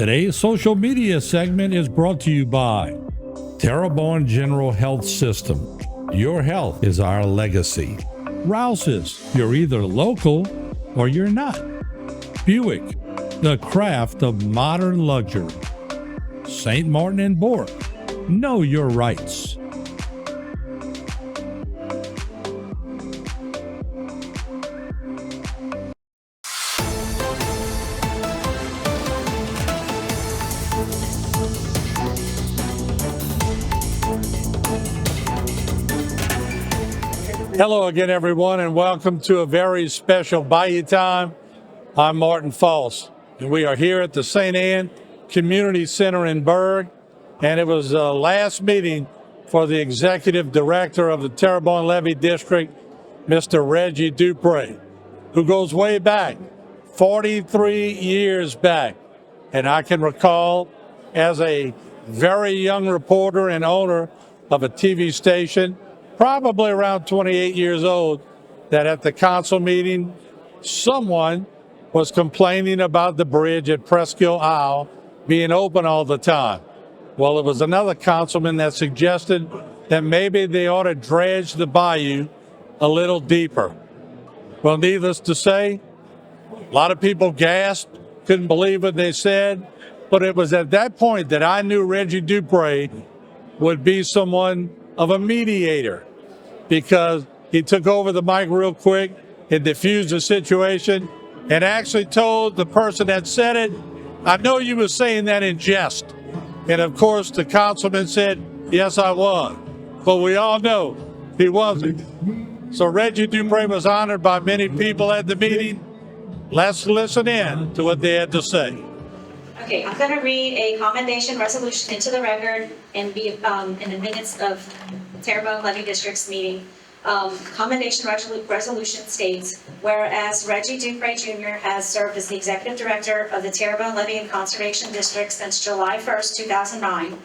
Today's social media segment is brought to you by Terrebonne General Health System. Your health is our legacy. Rouse's, you're either local or you're not. Buick, the craft of modern luxury. St. Martin and Bork, know your rights. Hello again, everyone, and welcome to a very special Bayou Time. I'm Martin False, and we are here at the St. Anne Community Center in Berg, and it was the last meeting for the Executive Director of the Terrebonne Levee District, Mr. Reggie Dupre, who goes way back, 43 years back. And I can recall as a very young reporter and owner of a TV station, probably around 28 years old, that at the council meeting, someone was complaining about the bridge at Presqu'île Isle being open all the time. Well, it was another councilman that suggested that maybe they ought to dredge the bayou a little deeper. Well, needless to say, a lot of people gasped, couldn't believe what they said, but it was at that point that I knew Reggie Dupre would be someone of a mediator, because he took over the mic real quick and diffused the situation and actually told the person that said it, I know you were saying that in jest. And of course, the councilman said, yes, I was. But we all know he wasn't. So Reggie Dupre was honored by many people at the meeting. Let's listen in to what they had to say. Okay, I'm going to read a commendation resolution into the record and be in the minutes of Terrebonne Levee District's meeting. Commendation resolution states, whereas Reggie Dupre Jr. has served as the Executive Director of the Terrebonne Levee and Conservation District since July 1st, 2009,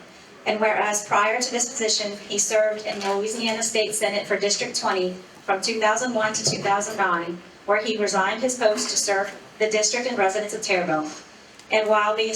and whereas prior to this position, he served in the Louisiana State Senate for District 20 from 2001 to 2009, where he resigned his post to serve the district and residents of Terrebonne. And while in the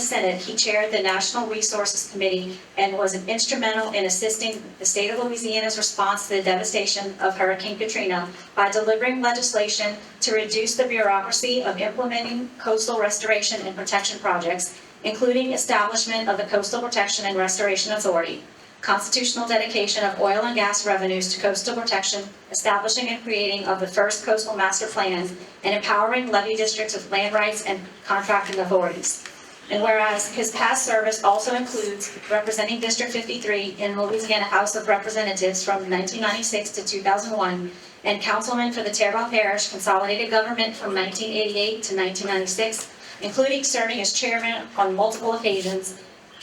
Senate, he chaired the National Resources Committee and was instrumental in assisting the state of Louisiana's response to the devastation of Hurricane Katrina by delivering legislation to reduce the bureaucracy of implementing coastal restoration and protection projects, including establishment of the Coastal Protection and Restoration Authority, constitutional dedication of oil and gas revenues to coastal protection, establishing and creating of the first coastal master plan, and empowering levee districts with land rights and contracting authorities. And whereas his past service also includes representing District 53 in the Louisiana House of Representatives from 1996 to 2001, and councilman for the Terrebonne Parish Consolidated Government from 1988 to 1996, including serving as chairman on multiple occasions,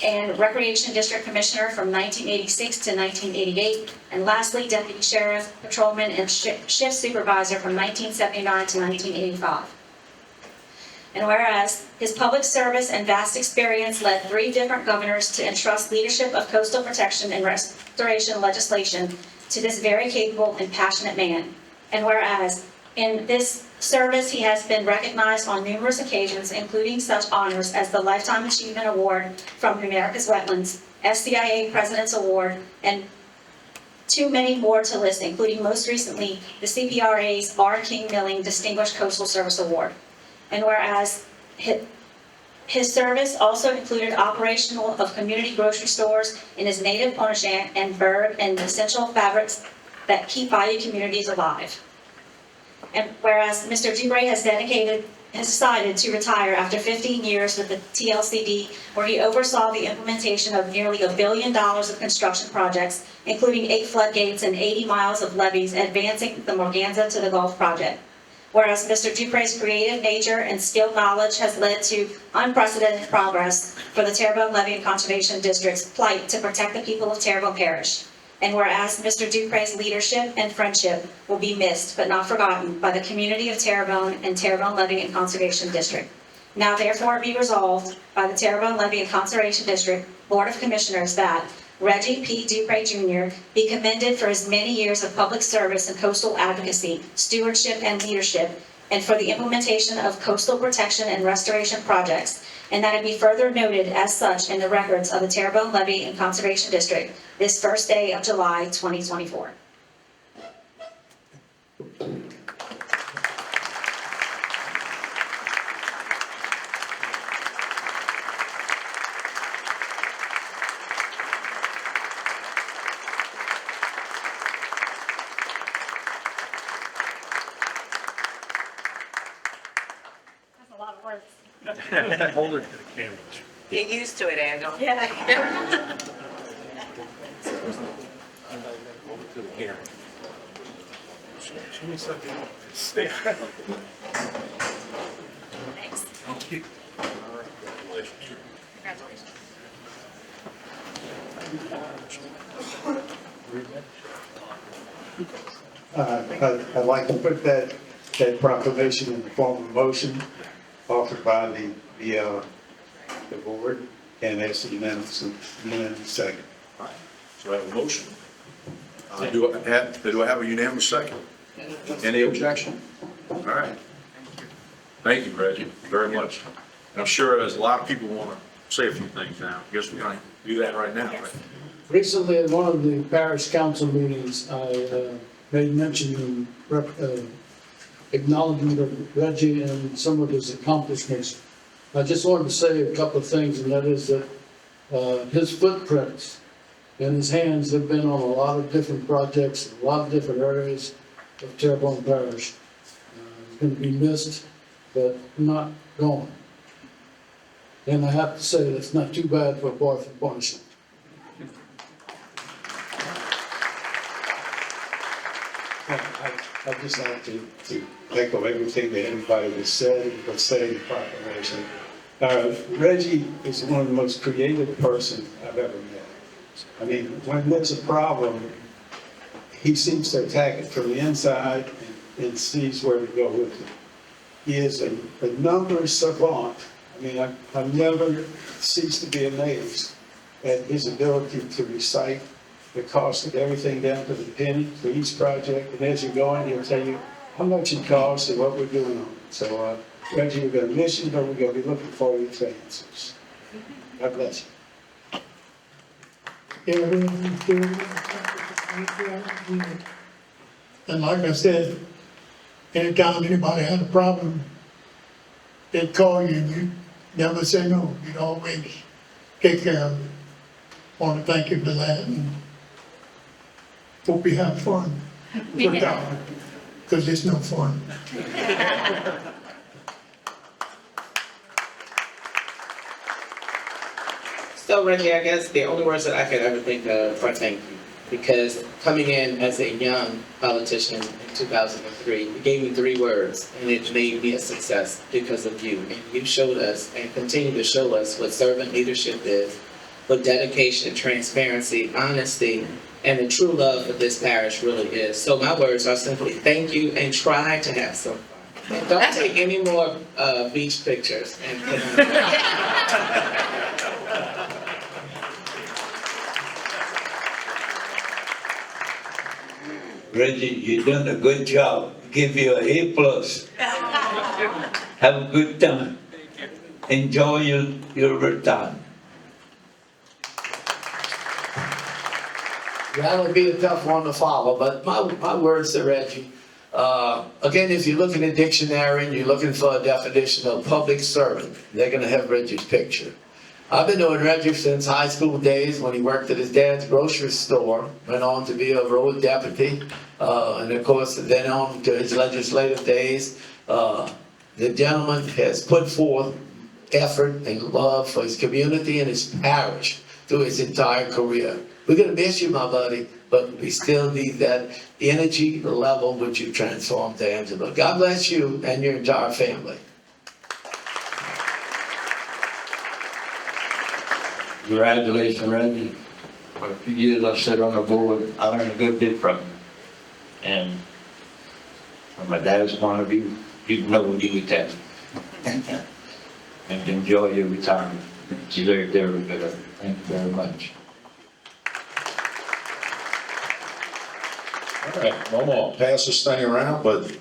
and Recreation District Commissioner from 1986 to 1988, and lastly, Deputy Sheriff, Patrolman, and Shift Supervisor from 1979 to 1985. And whereas his public service and vast experience led 3 different governors to entrust leadership of coastal protection and restoration legislation to this very capable and passionate man. And whereas in this service, he has been recognized on numerous occasions, including such honors as the Lifetime Achievement Award from America's Wetlands, SCIA President's Award, and too many more to list, including most recently the CPRA's R. King Milling Distinguished Coastal Service Award. And whereas his service also included operational of community grocery stores in his native Pontchartrain and Berg and essential fabrics that keep Bayou communities alive. And whereas Mr. Dupre has decided to retire after 15 years with the TLCD, where he oversaw the implementation of nearly $1 billion of construction projects, including 8 floodgates and 80 miles of levees, advancing the Morganza to the Gulf project. Whereas Mr. Dupre's creative nature and skilled knowledge has led to unprecedented progress for the Terrebonne Levee and Conservation District's plight to protect the people of Terrebonne Parish. And whereas Mr. Dupre's leadership and friendship will be missed but not forgotten by the community of Terrebonne and Terrebonne Levee and Conservation District. Now therefore be resolved by the Terrebonne Levee and Conservation District Board of Commissioners that Reggie P. Dupre Jr. be commended for his many years of public service and coastal advocacy, stewardship, and leadership and for the implementation of coastal protection and restoration projects, and that it be further noted as such in the records of the Terrebonne Levee and Conservation District this first day of July 2024. That's a lot of words. Hold it to the camera. Get used to it, Angel. Yeah. Hold it to the camera. Thanks. Thank you. Congratulations. I'd like to put that proclamation in the form of a motion offered by the board, and ask the unanimous second. All right, so I have a motion. Do I have a unanimous second? Any objection? All right. Thank you, Reggie, very much. And I'm sure there's a lot of people want to say a few things now. I guess we're going to do that right now. Right? Recently, at one of the parish council meetings, I made mention of acknowledgement of Reggie and some of his accomplishments. I just wanted to say a couple of things, and that is that his footprints and his hands have been on a lot of different projects, a lot of different areas of Terrebonne Parish. He's going to be missed, but not gone. And I have to say, that's not too bad for a boy from Barnship. I'd just like to echo everything that everybody has said, but say in the proclamation. Reggie is one of the most creative persons I've ever met. I mean, when there's a problem, he seems to attack it from the inside and sees where to go with it. He is a numbers savant. I mean, I've never ceased to be amazed at his ability to recite the cost of everything down to the penny for each project. And as you're going, he'll tell you how much it costs and what we're doing on it. So, Reggie, we're going to miss you, but we're going to be looking forward to answers. God bless you. And like I said, anytime anybody had a problem, they'd call you and you'd never say no. You'd always take care of it. Want to thank you for that, and hope you have fun for down, because it's no fun. So, Reggie, I guess the only words that I could ever think of are thank you. Because coming in as a young politician in 2003, you gave me 3 words, and it made me a success because of you. And you showed us and continue to show us what servant leadership is, what dedication, transparency, honesty, and the true love for this parish really is. So my words are simply thank you and try to have some fun. And don't take any more beach pictures. Reggie, you've done a good job. Give you an A+. Have a good time. Enjoy your retirement. That'll be a tough one to follow, but my words to Reggie. Again, if you look in the dictionary and you're looking for a definition of public servant, they're going to have Reggie's picture. I've been knowing Reggie since high school days when he worked at his dad's grocery store, went on to be a road deputy, and of course then on to his legislative days. The gentleman has put forth effort and love for his community and his parish through his entire career. We're going to miss you, my buddy, but we still need that energy level which you transformed to Angela. God bless you and your entire family. Congratulations, Reggie. For a few years I've sat on the board, I learned a good bit from you. And from my dad's point of view, you know what you would tell me. And enjoy your retirement. You deserve every bit of it. Thank you very much. All right, I'm gonna pass this thing around, but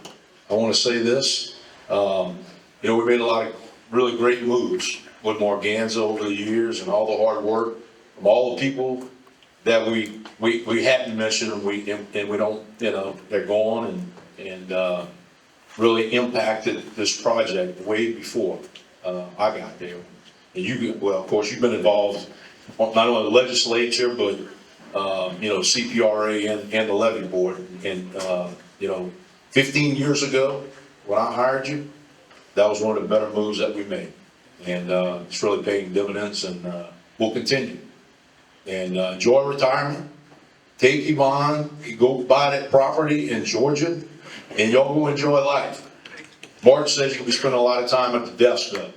I want to say this. We made a lot of really great moves with Morganza over the years and all the hard work from all the people that we hadn't mentioned and we don't, they're gone and really impacted this project way before I got there. And well, of course, you've been involved not only the legislature, but, CPRA and the levee board. And, 15 years ago, when I hired you, that was one of the better moves that we made. And it's really paying dividends and we'll continue. And enjoy retirement. Take Yvonne, go buy that property in Georgia, and y'all go enjoy life. Mark says you'll be spending a lot of time at the desk though.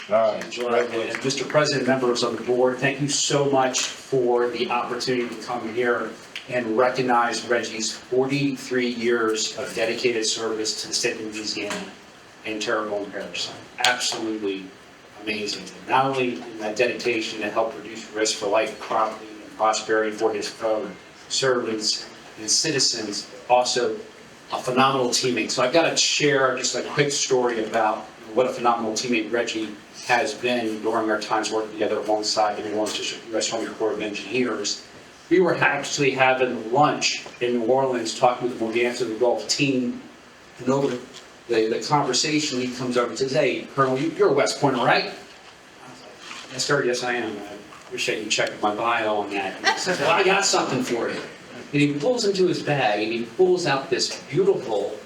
All right. Mr. President, members of the board, thank you so much for the opportunity to come here and recognize Reggie's 43 years of dedicated service to the state of Louisiana and Terrebonne Parish. Absolutely amazing. Not only in that dedication to help reduce risk for life, property, and prosperity for his fellow servants and citizens, also a phenomenal teammate. So I've got to share just a quick story about what a phenomenal teammate Reggie has been during our times working together alongside the New Orleans District U.S. Army Corps of Engineers. We were actually having lunch in New Orleans talking with the Morganza, the Gulf team, and over the conversation, he comes over and says, "Hey, Colonel, you're a West Pointer, right?" I was like, "Yes, sir, yes, I am. I appreciate you checking my bio on that." And he says, "Well, I got something for you." And he pulls into his bag and he pulls out this beautiful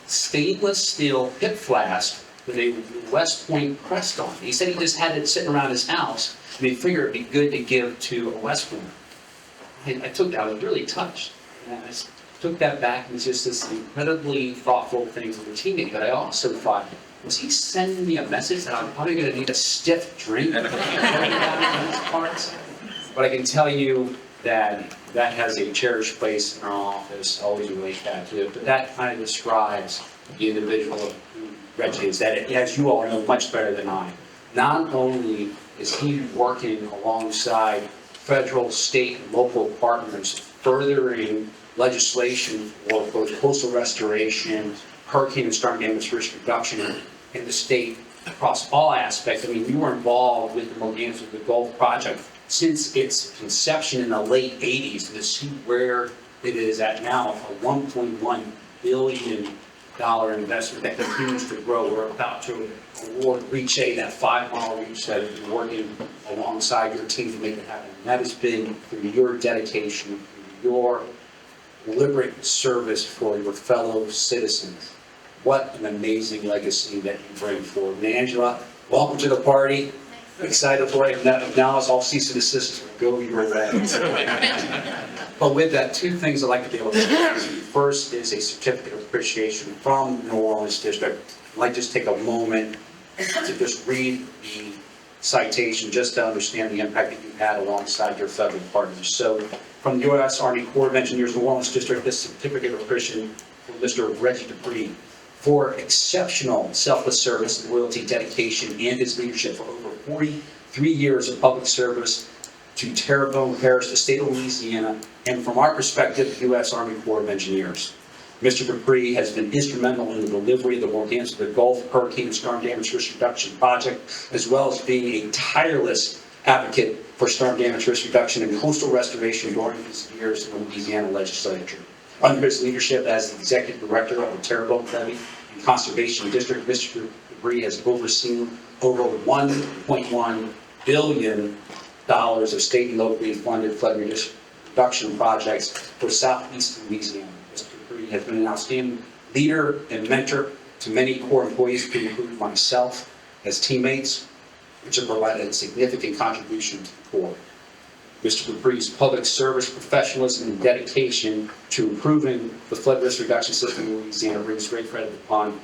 stainless steel hip flask with a West Point crest on it. He said he just had it sitting around his house and he figured it'd be good to give to a West Pointer. I took that, I was really touched. And I took that back and it's just this incredibly thoughtful thing from the teammate. But I also thought, was he sending me a message that I'm probably going to need a stiff drink? But I can tell you that has a cherished place in our office, always relate back to it. But that kind of describes the individual who Reggie is, that as you all know much better than I. Not only is he working alongside federal, state, and local partners furthering legislation for both coastal restoration, hurricane and storm damage risk reduction in the state across all aspects. I mean, you were involved with the Morganza, the Gulf project since its conception in the late 80s, and to see where it is at now, a $1.1 billion investment that continues to grow. We're about to award Reach A, that 5-mile reach that you've been working alongside your team to make it happen. And that has been through your dedication, through your deliberate service for your fellow citizens. What an amazing legacy that you bring forward. And Angela, welcome to the party. Excited for it. Now as all cease and desist go your way. But with that, two things I'd like to be able to do. First is a certificate of appreciation from New Orleans District. I'd like to just take a moment to just read the citation just to understand the impact that you've had alongside your federal partners. So from the U.S. Army Corps of Engineers, New Orleans District, this certificate of appreciation for Mr. Reggie Dupre for exceptional selfless service, loyalty, dedication, and his leadership for over 43 years of public service to Terrebonne Parish, the state of Louisiana, and from our perspective, the U.S. Army Corps of Engineers. Mr. Dupre has been instrumental in the delivery of the Morganza, the Gulf Hurricane and Storm Damage Risk Reduction Project, as well as being a tireless advocate for storm damage risk reduction and coastal restoration during his years in the Louisiana legislature. Under his leadership as the Executive Director of the Terrebonne Levee and Conservation District, Mr. Dupre has overseen over $1.1 billion of state and locally funded flood reduction projects for southeast Louisiana. Mr. Dupre has been an outstanding leader and mentor to many Corps employees, including myself, as teammates, which have provided a significant contribution to the Corps. Mr. Dupre's public service professionalism and dedication to improving the flood risk reduction system in Louisiana brings great credit upon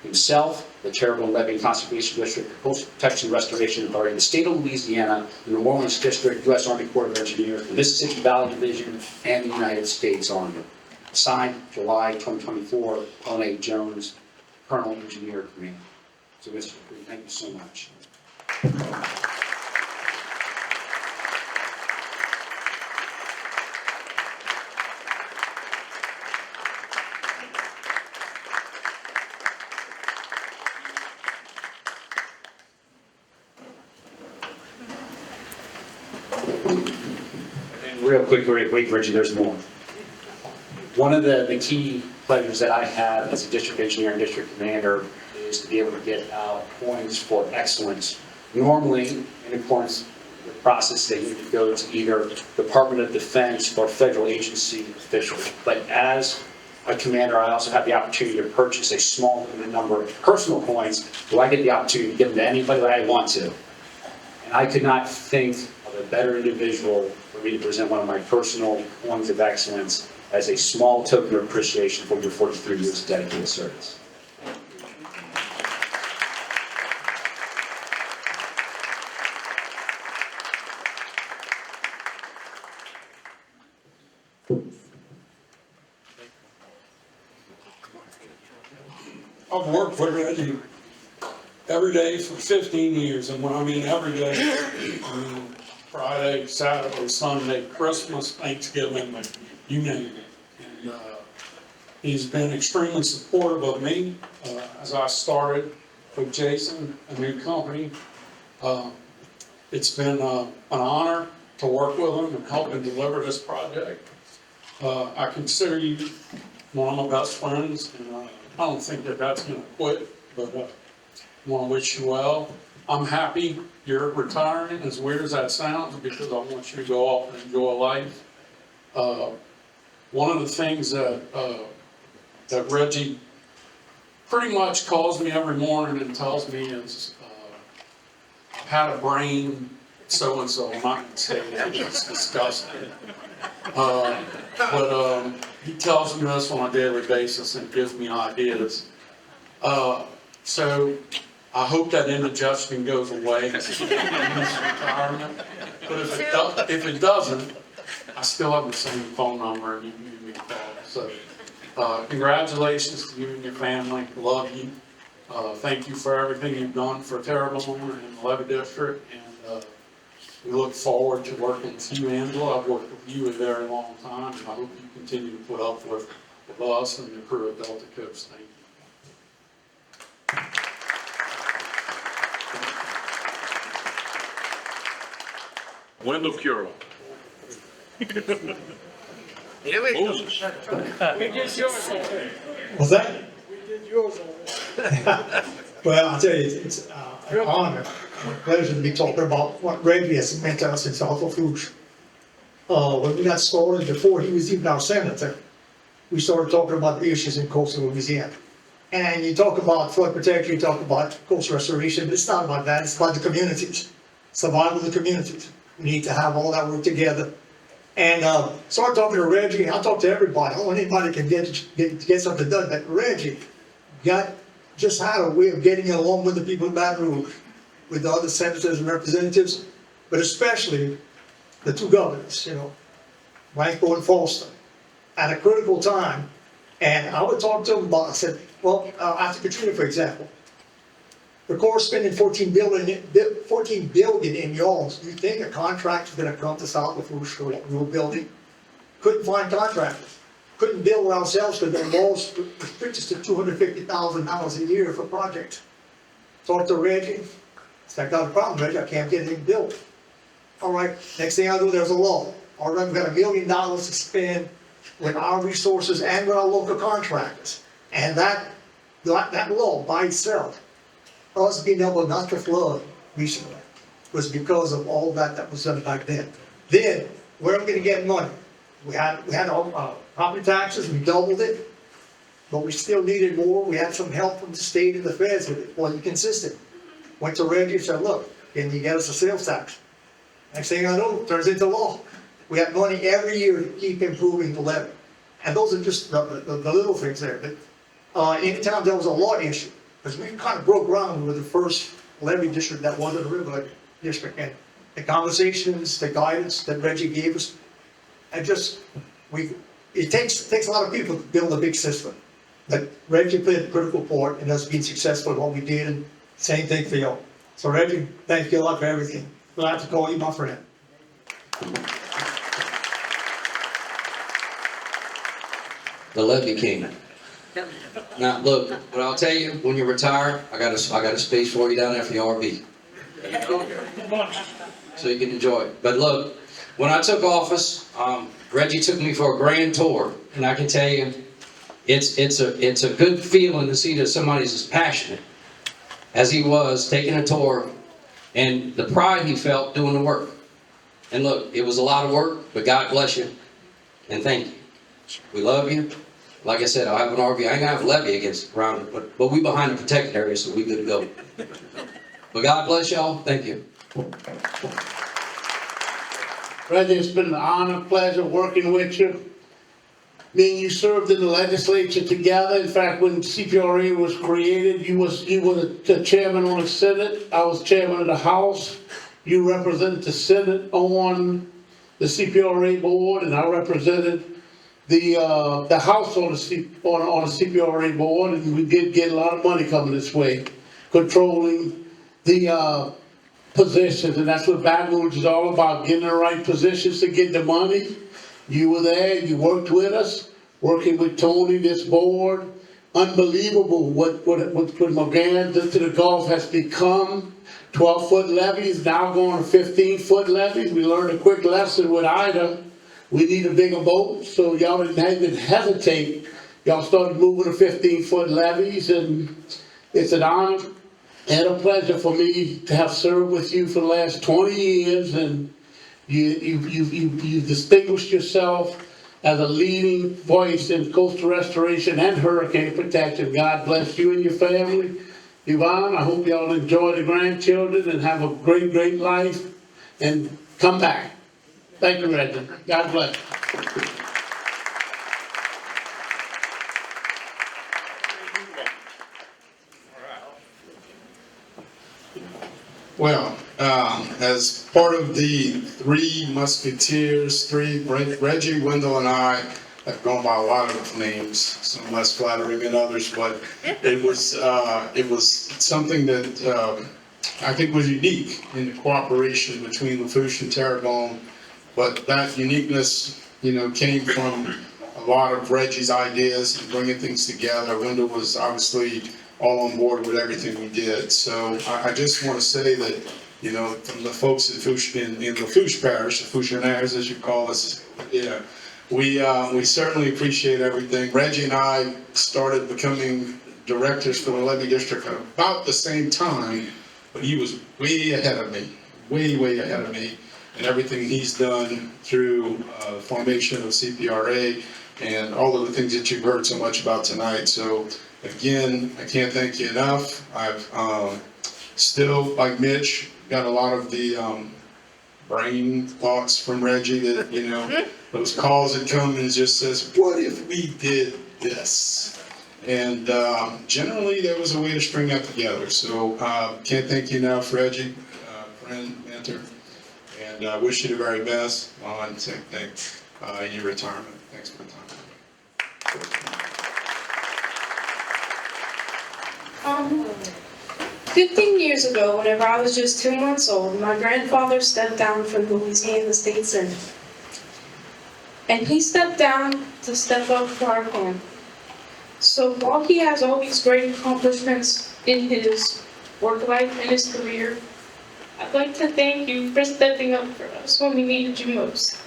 himself, the Terrebonne Levee and Conservation District, the Coastal Protection Restoration Authority, the state of Louisiana, the New Orleans District, U.S. Army Corps of Engineers, the Mississippi Valley Division, and the United States Army. Signed July 2024, Colonel A. Jones, Colonel Engineer Command. So, Mr. Dupree, thank you so much. real quick, Reggie, there's more. One of the key pleasures that I have as a district engineer and district commander is to be able to get out points for excellence. Normally, in accordance with the process, they need to go to either Department of Defense or federal agency officials. But as a commander, I also have the opportunity to purchase a small number of personal points, so I get the opportunity to give them to anybody that I want to. And I could not think of a better individual for me to present one of my personal points of excellence as a small token of appreciation for your 43 years of dedicated service. I've worked with Reggie every day for 15 years, and when I mean every day, I mean Friday, Saturday, Sunday, Christmas, Thanksgiving, you name it. And he's been extremely supportive of me as I started with Jason, a new company. It's been an honor to work with him and help him deliver this project. I consider you one of my best friends, and I don't think that that's going to quit, but I want to wish you well. I'm happy you're retiring, as weird as that sounds, because I want you to go off and enjoy life. One of the things that Reggie pretty much calls me every morning and tells me is, I've had a brain so-and-so. I'm not going to say that, it's disgusting. But he tells me this on a daily basis and gives me ideas. So I hope that indigestion goes away in his retirement. But if it doesn't, I still have the same phone number and you can give me a call. So congratulations to you and your family. Love you. Thank you for everything you've done for Terrebonne and the Levee District. And we look forward to working with you, Angela. I've worked with you a very long time, and I hope you continue to put up with us and the crew at Delta Coast. Thank you. Wendell Curl. Here we go. Moses. Was that? Well, I'll tell you, it's an honor, a pleasure to be talking about what Reggie has meant to us in South Lafourche. When we got started, before he was even our senator, we started talking about the issues in coastal Louisiana. And you talk about flood protection, you talk about coastal restoration, but it's not about that, it's about the communities, survival of the communities. We need to have all that work together. And started talking to Reggie. I talk to everybody. I don't want anybody can get something done. But Reggie just had a way of getting along with the people in Baton Rouge, with the other senators and representatives, but especially the two governors, Blanco and Foster, at a critical time. And I would talk to them about, I said, well, after Katrina, for example, the Corps spending $14 billion in yards. You think a contractor's going to come to South Lafourche for that new building? Couldn't find contractors. Couldn't build ourselves because their laws restrict us to $250,000 a year for projects. Talked to Reggie. Said, I got a problem, Reggie. I can't get anything built. All right. Next thing I know, there's a law. All right, we've got $1 million to spend with our resources and with our local contractors. And that law by itself, us being able not to flood recently, was because of all that was done back then. Then, where are we going to get money? We had property taxes, we doubled it, but we still needed more. We had some help from the state and the feds with it. Wasn't consistent. Went to Reggie and said, look, can you get us a sales tax? Next thing I know, it turns into law. We have money every year to keep improving the levee. And those are just the little things there. But anytime there was a law issue, because we kind of broke ground with the first levee district that wasn't a river district. And the conversations, the guidance that Reggie gave us, and it takes a lot of people to build a big system. But Reggie played a critical part in us being successful in what we did, and same thing for you. So Reggie, thank you a lot for everything. Glad to call you my friend. The Levee King. Now, look, what I'll tell you, when you retire, I got a space for you down there for your RV. So you can enjoy it. But look, when I took office, Reggie took me for a grand tour, and I can tell you, it's a good feeling to see that somebody's as passionate as he was taking a tour, and the pride he felt doing the work. And look, it was a lot of work, but God bless you, and thank you. We love you. Like I said, I'll have an RV. I ain't gonna have a levee against around it, but we behind the protected area, so we good to go. But God bless y'all. Thank you. Reggie, it's been an honor, pleasure working with you. Me and you served in the legislature together. In fact, when CPRA was created, you were the chairman on the Senate. I was chairman of the House. You represented the Senate on the CPRA board, and I represented the House on the CPRA board, and we did get a lot of money coming this way, controlling the positions, and that's what Baton Rouge is all about, getting the right positions to get the money. You were there, you worked with us, working with Tony, this board. Unbelievable what McGann to the Gulf has become. 12-foot levees, now going to 15-foot levees. We learned a quick lesson with Ida. We need a bigger boat, so y'all didn't even hesitate. Y'all started moving to 15-foot levees, and it's an honor and a pleasure for me to have served with you for the last 20 years, and you distinguished yourself as a leading voice in coastal restoration and hurricane protection. God bless you and your family. Yvonne, I hope y'all enjoy the grandchildren and have a great, great life, and come back. Thank you, Reggie. God bless. Well, as part of the Three Musketeers, Reggie, Wendell, and I have gone by a lot of names, some less flattering than others, but it was something that I think was unique in the cooperation between Lafourche and Terrebonne. But that uniqueness, came from a lot of Reggie's ideas and bringing things together. Wendell was obviously all on board with everything we did. So I just want to say that, from the folks in Lafourche Parish, Lafourchenaires as you call us, we certainly appreciate everything. Reggie and I started becoming directors for the Levee District at about the same time, but he was way ahead of me, way ahead of me, and everything he's done through the formation of CPRA and all of the things that you've heard so much about tonight. So again, I can't thank you enough. I've still, like Mitch, got a lot of the brain thoughts from Reggie that, those calls that come and just says, what if we did this? And generally there was a way to string that together. So can't thank you enough, Reggie, friend, mentor, and I wish you the very best on in your retirement. Thanks for the time. 15 years ago, whenever I was just 2 months old, my grandfather stepped down from the Louisiana State Senate. And he stepped down to step up for our family. So while he has all these great accomplishments in his work life and his career, I'd like to thank you for stepping up for us when we needed you most.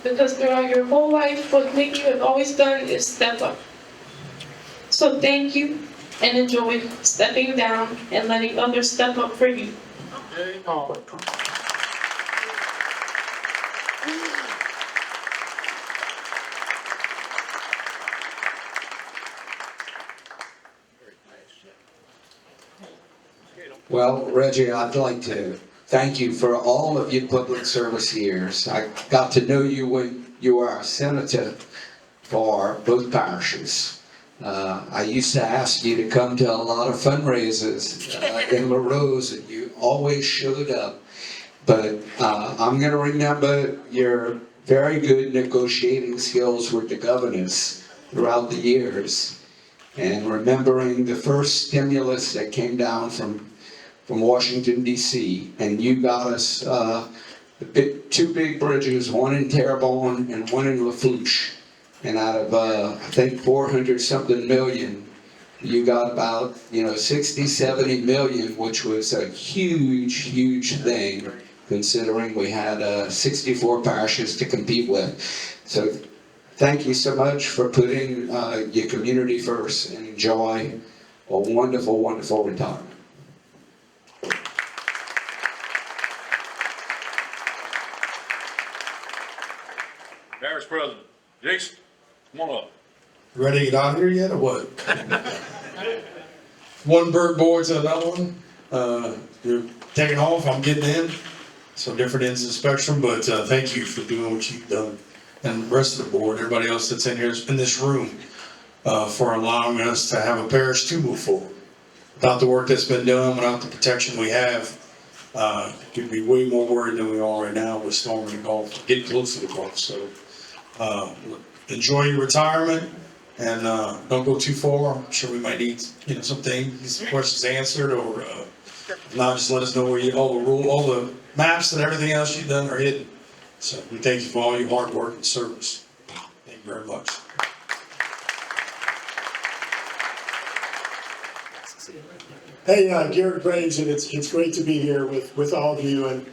Because throughout your whole life, what you have always done is step up. So thank you, and enjoy stepping down and letting others step up for you. Well, Reggie, I'd like to thank you for all of your public service years. I got to know you when you were our senator for both parishes. I used to ask you to come to a lot of fundraisers in La Rose, and you always showed up. But I'm going to remember your very good negotiating skills with the governors throughout the years, and remembering the first stimulus that came down from Washington, D.C., and you got us two big bridges, one in Terrebonne and one in Lafourche. And out of, I think, 400-something million, you got about, 60, 70 million, which was a huge, huge thing. considering we had 64 parishes to compete with. So thank you so much for putting your community first, and enjoy a wonderful, wonderful retirement. Parish President, Jason, come on up. Ready to get out of here yet, or what? One bird board to another one. You're taking off, I'm getting in. So different ends of the spectrum, but thank you for doing what you've done. And the rest of the board, everybody else that's in here, in this room, for allowing us to have a parish to move forward. Without the work that's been done, without the protection we have, could be way more worried than we are right now with storming the Gulf, getting close to the Gulf. So enjoy your retirement, and don't go too far. I'm sure we might need, some things, some questions answered, or not, just let us know where all the maps and everything else you've done are hidden. So we thank you for all your hard work and service. Thank you very much. Hey, Garrett Graves, and it's great to be here with all of you. And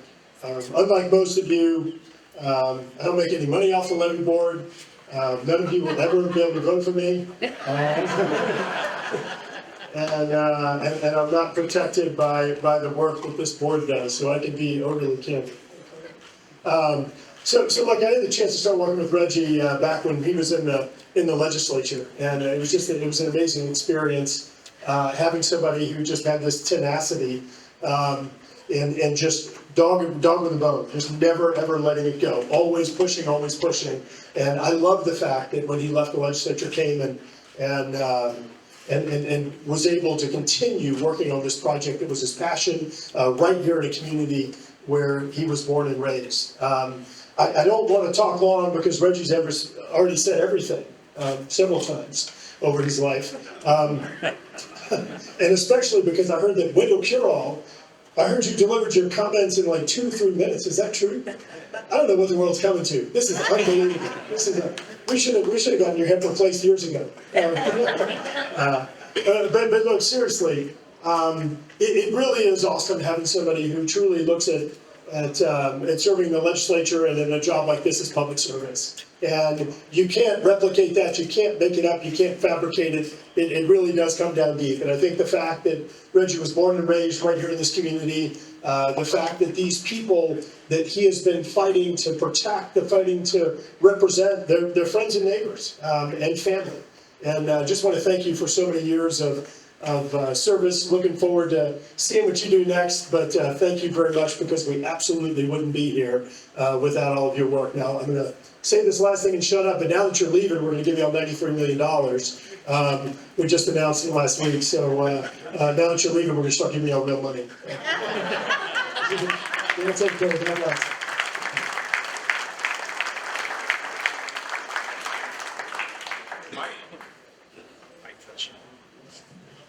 unlike most of you, I don't make any money off the levee board. None of you will ever be able to vote for me. And I'm not protected by the work that this board does, so I can be overly candid. So like I had the chance to start working with Reggie back when he was in the legislature, and it was an amazing experience. Having somebody who just had this tenacity and just dog with the bone, just never ever letting it go, always pushing. And I love the fact that when he left the legislature, came and was able to continue working on this project that was his passion, right here in a community where he was born and raised. I don't want to talk long because Reggie's already said everything several times over his life. And especially because I heard that Wendell Curall, I heard you delivered your comments in like 2-3 minutes. Is that true? I don't know what the world's coming to. This is unbelievable. We should have gotten your hip replaced years ago. But look, seriously, it really is awesome having somebody who truly looks at serving the legislature and in a job like this as public service. And you can't replicate that, you can't make it up, you can't fabricate it. It really does come down deep. And I think the fact that Reggie was born and raised right here in this community, the fact that these people that he has been fighting to protect, fighting to represent, they're friends and neighbors and family. And I just want to thank you for so many years of service. Looking forward to seeing what you do next, but thank you very much, because we absolutely wouldn't be here without all of your work. Now, I'm going to say this last thing and shut up, but now that you're leaving, we're going to give you all $93 million. We just announced it last week, so now that you're leaving, we're going to start giving you all real money. That's okay.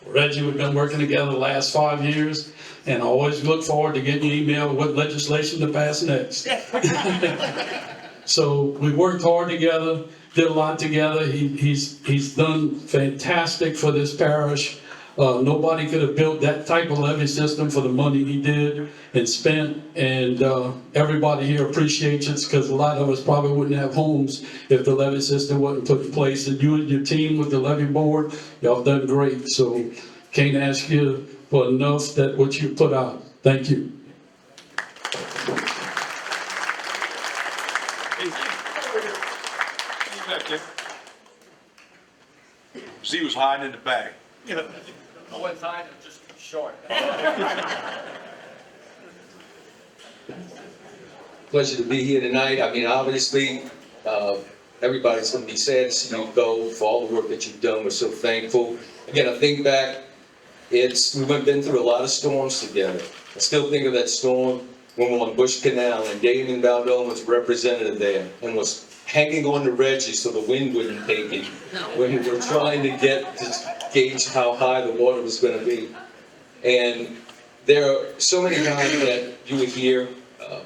Reggie, we've been working together the last 5 years, and I always look forward to getting your email with what legislation to pass next. So we worked hard together, did a lot together. He's done fantastic for this parish. Nobody could have built that type of levee system for the money he did and spent, and everybody here appreciates it, because a lot of us probably wouldn't have homes if the levee system wasn't put in place. And you and your team with the levee board, y'all done great. So can't ask you for enough that what you put out. Thank you. Z was hiding in the back. I wasn't hiding, I'm just short. Pleasure to be here tonight. I mean, obviously, everybody's going to be sad to see you go for all the work that you've done. We're so thankful. Again, I think back, we've been through a lot of storms together. I still think of that storm when we were on Bush Canal, and Damon Baldone was representative there and was hanging on to Reggie so the wind wouldn't take him when we were trying to gauge how high the water was going to be. And there are so many times that you would hear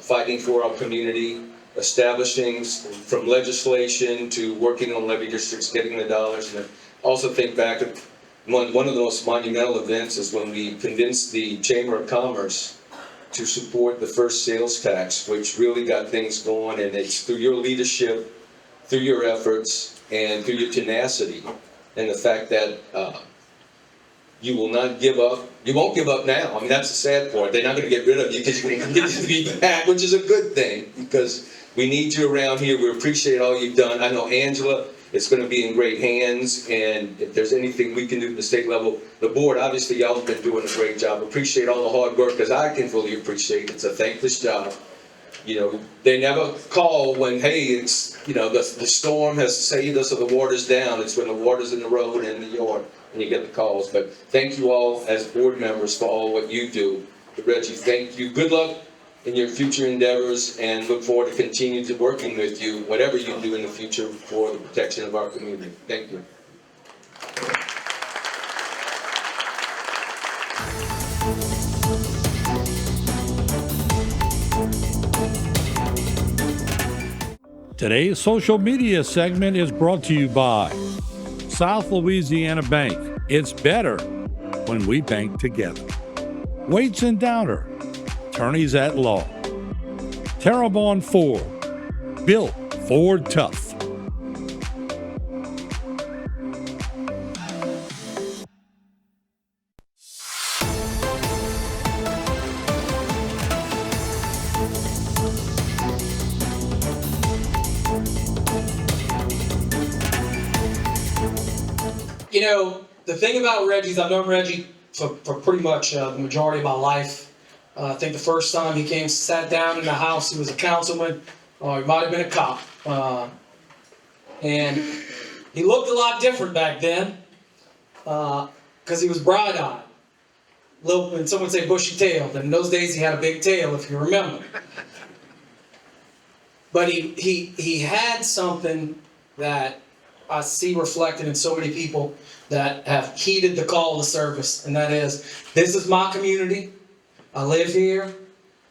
fighting for our community, establishing from legislation to working on levee districts, getting the dollars. And I also think back at one of the most monumental events is when we convinced the Chamber of Commerce to support the first sales tax, which really got things going, and it's through your leadership, through your efforts, and through your tenacity, and the fact that you will not give up. You won't give up now. I mean, that's the sad part. They're not going to get rid of you because you're going to continue to be back, which is a good thing, because we need you around here. We appreciate all you've done. I know Angela, it's going to be in great hands, and if there's anything we can do at the state level, the board, obviously y'all have been doing a great job. Appreciate all the hard work, because I can fully appreciate it's a thankless job. You know, they never call when, hey, it's, you know, the storm has saved us or the water's down. It's when the water's in the road and in the yard and you get the calls. But thank you all as board members for all what you do. Reggie, thank you. Good luck in your future endeavors, and look forward to continue to working with you, whatever you do in the future, for the protection of our community. Thank you. Today's social media segment is brought to you by South Louisiana Bank. It's better when we bank together. Waits and Downer, attorneys at law. Terrebonne Ford, built Ford tough. You know, the thing about Reggie's, I've known Reggie for pretty much the majority of my life. I think the first time he came, sat down in the house, he was a councilman, or he might have been a cop. And he looked a lot different back then, because he was bright-eyed. And some would say bushy-tailed. And in those days, he had a big tail, if you remember. But he had something that I see reflected in so many people that have heeded the call to service, and that is, this is my community. I live here,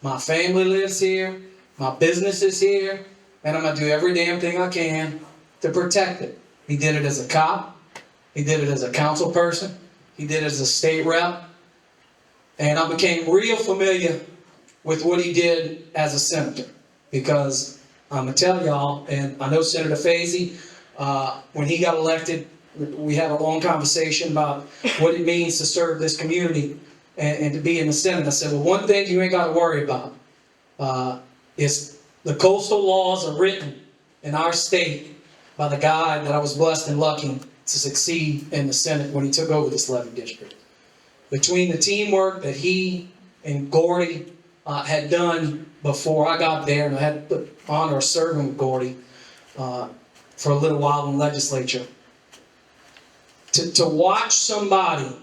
my family lives here, my business is here, and I'm gonna do every damn thing I can to protect it. He did it as a cop, he did it as a council person, he did it as a state rep, and I became real familiar with what he did as a senator, because I'm gonna tell y'all, and I know Senator Fazy, when he got elected, we had a long conversation about what it means to serve this community and to be in the Senate. I said, well, one thing you ain't got to worry about is the coastal laws are written in our state by the guy that I was blessed and lucky to succeed in the Senate when he took over this Levee district. Between the teamwork that he and Gordy had done before I got there, and I had the honor of serving with Gordy for a little while in the legislature, to watch somebody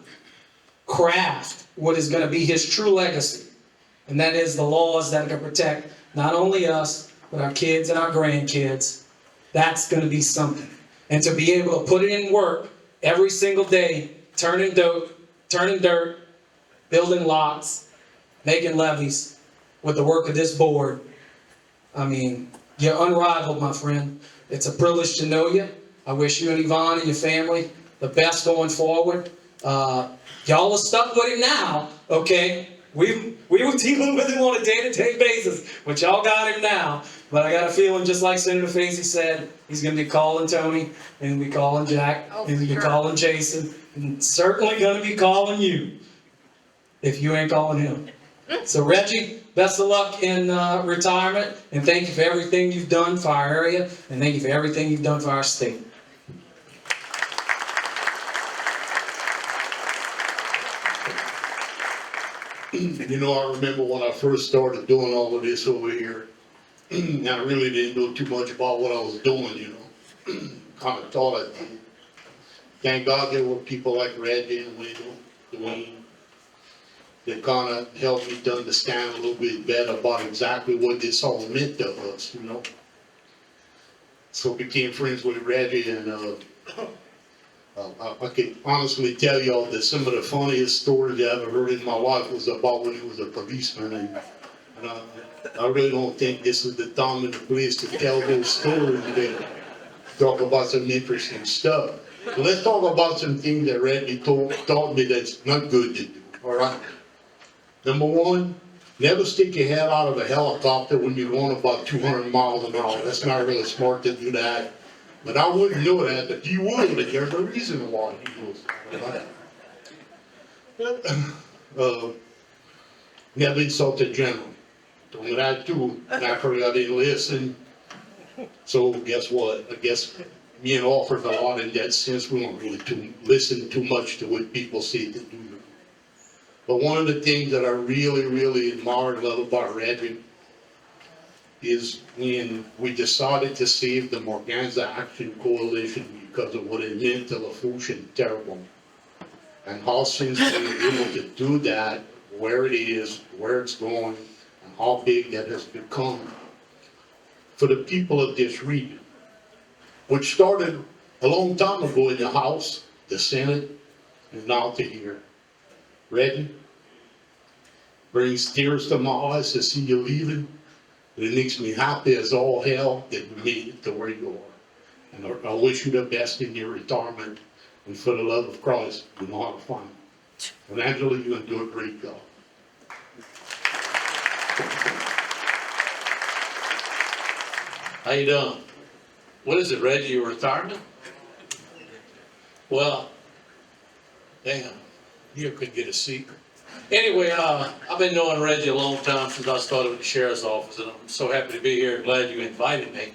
craft what is going to be his true legacy, and that is the laws that are going to protect not only us, but our kids and our grandkids, that's going to be something. And to be able to put it in work every single day, turning dirt, building lots, making levees with the work of this board, I mean, you're unrivaled, my friend. It's a privilege to know you. I wish you and Yvonne and your family the best going forward. Y'all are stuck with it now, okay? We were dealing with him on a day-to-day basis, but y'all got him now. But I got a feeling, just like Senator Fazy said, he's going to be calling Tony, and be calling Jack, and be calling Jason, and certainly going to be calling you, if you ain't calling him. So Reggie, best of luck in retirement, and thank you for everything you've done for our area, and thank you for everything you've done for our state. You know, I remember when I first started doing all of this over here, and I really didn't know too much about what I was doing, you know. Kind of thought I did. Thank God there were people like Reggie and Dwayne that kind of helped me to understand a little bit better about exactly what this all meant to us, you know. So became friends with Reggie, and I can honestly tell y'all that some of the funniest stories I ever heard in my life was about when he was a policeman, and I really don't think this is the time and the place to tell those stories today. Talk about some interesting stuff. But let's talk about some things that Reggie taught me that's not good to do, all right? Number one, Never stick your head out of a helicopter when you're going about 200 miles an hour. That's not really smart to do that. But I wouldn't know that, but you would, and there's a reason why you would. Never insult the general. Told me that too. Naturally, I didn't listen. So guess what? I guess me and Alfred a lot in that sense. We don't really listen too much to what people say to do. But one of the things that I really, really admire and love about Reggie is when we decided to save the Morganza Action Coalition because of what it meant to Lafourche and Terrebonne. And how since we were able to do that, where it is, where it's going, and how big that has become for the people of this region, which started a long time ago in the House, the Senate, and now to here. Reggie, brings tears to my eyes to see you leaving. It makes me happy as all hell that you made it to where you are. And I wish you the best in your retirement. And for the love of Christ, you know how to find it. And Angela, you're going to do a great job. How you doing? What is it, Reggie, your retirement? Well, damn, you could get a seat. Anyway, I've been knowing Reggie a long time since I started with the sheriff's office, and I'm so happy to be here. Glad you invited me.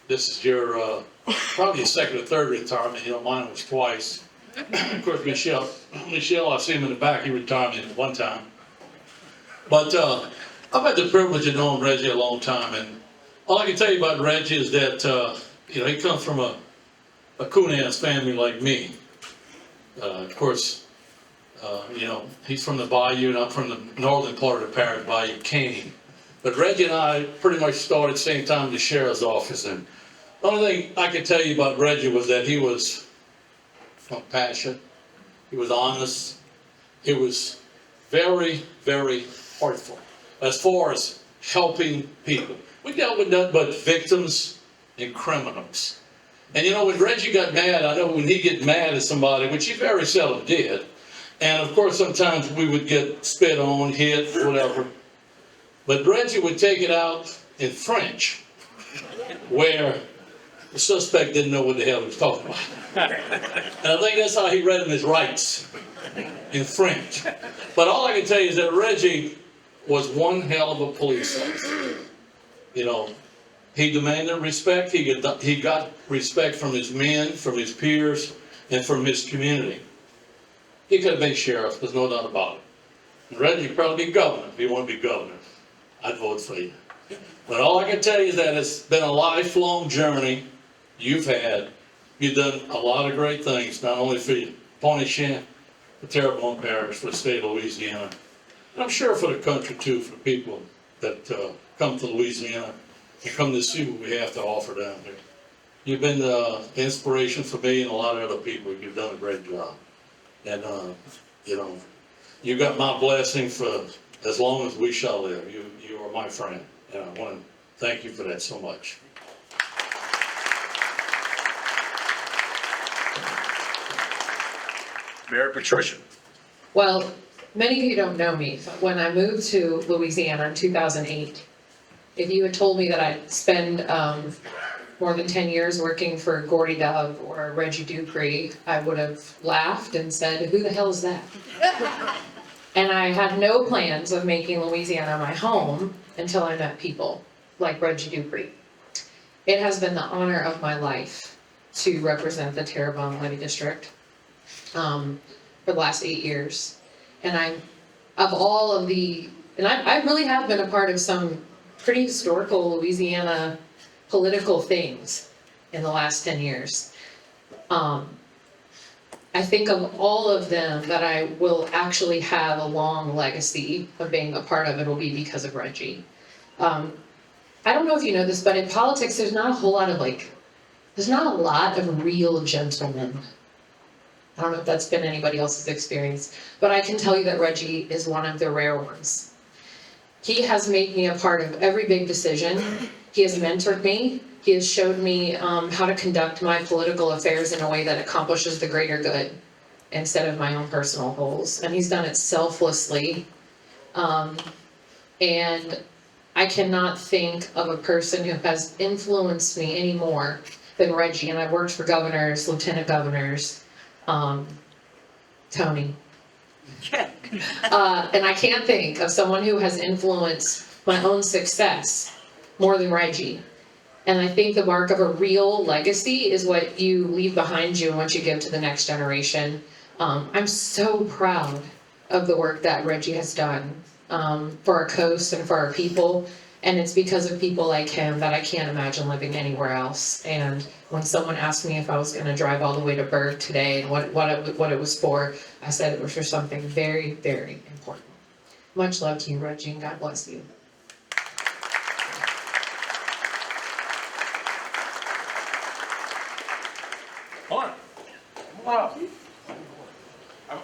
This is your probably your second or third retirement. You know, mine was twice. Of course, Michelle, I see him in the back. He retired me one time. But I've had the privilege of knowing Reggie a long time, and all I can tell you about Reggie is that you know, he comes from a coon-ass family like me. Of course. You know, he's from the Bayou, and I'm from the northern part of the parish, Bayou Cane. But Reggie and I pretty much started at the same time in the sheriff's office. And the only thing I can tell you about Reggie was that he was compassionate, he was honest, he was very, very heartful as far as helping people. We dealt with nothing but victims and criminals. And you know, when Reggie got mad, I know when he get mad at somebody, which he very seldom did, and of course, sometimes we would get spit on, hit, whatever. But Reggie would take it out in French, where the suspect didn't know what the hell he was talking about. And I think that's how he read him his rights, in French. But all I can tell you is that Reggie was one hell of a police officer. You know, he demanded respect. He got respect from his men, from his peers, and from his community. He could have been sheriff, there's no doubt about it. Reggie would probably be governor if he wanted to be governor. I'd vote for you. But all I can tell you is that it's been a lifelong journey you've had. You've done a lot of great things, not only for Pointe-Champ, the Terrebonne Parish, for the state of Louisiana. And I'm sure for the country too, for people that come to Louisiana and come to see what we have to offer down here. You've been the inspiration for me and a lot of other people. You've done a great job. And, you know, you got my blessing for as long as we shall live. You are my friend, and I want to thank you for that so much. Mayor Patricia. Well, many of you don't know me, but when I moved to Louisiana in 2008, if you had told me that I'd spend more than 10 years working for Gordy Dove or Reggie Dupre, I would have laughed and said, who the hell is that? And I had no plans of making Louisiana my home until I met people like Reggie Dupre. It has been the honor of my life to represent the Terrebonne Levee District for the last 8 years. And I really have been a part of some pretty historical Louisiana political things in the last 10 years. I think of all of them that I will actually have a long legacy of being a part of. It will be because of Reggie. I don't know if you know this, but in politics, there's not a lot of real gentlemen. I don't know if that's been anybody else's experience, but I can tell you that Reggie is one of the rare ones. He has made me a part of every big decision. He has mentored me. He has showed me how to conduct my political affairs in a way that accomplishes the greater good instead of my own personal goals. And he's done it selflessly And I cannot think of a person who has influenced me any more than Reggie. And I've worked for governors, lieutenant governors, Tony. And I can't think of someone who has influenced my own success more than Reggie. And I think the mark of a real legacy is what you leave behind you and what you give to the next generation. I'm so proud of the work that Reggie has done for our coast and for our people. And it's because of people like him that I can't imagine living anywhere else. And when someone asked me if I was going to drive all the way to Berg today and what it was for, I said it was for something very, very important. Much love to you, Reggie, and God bless you. Come on. Come on up.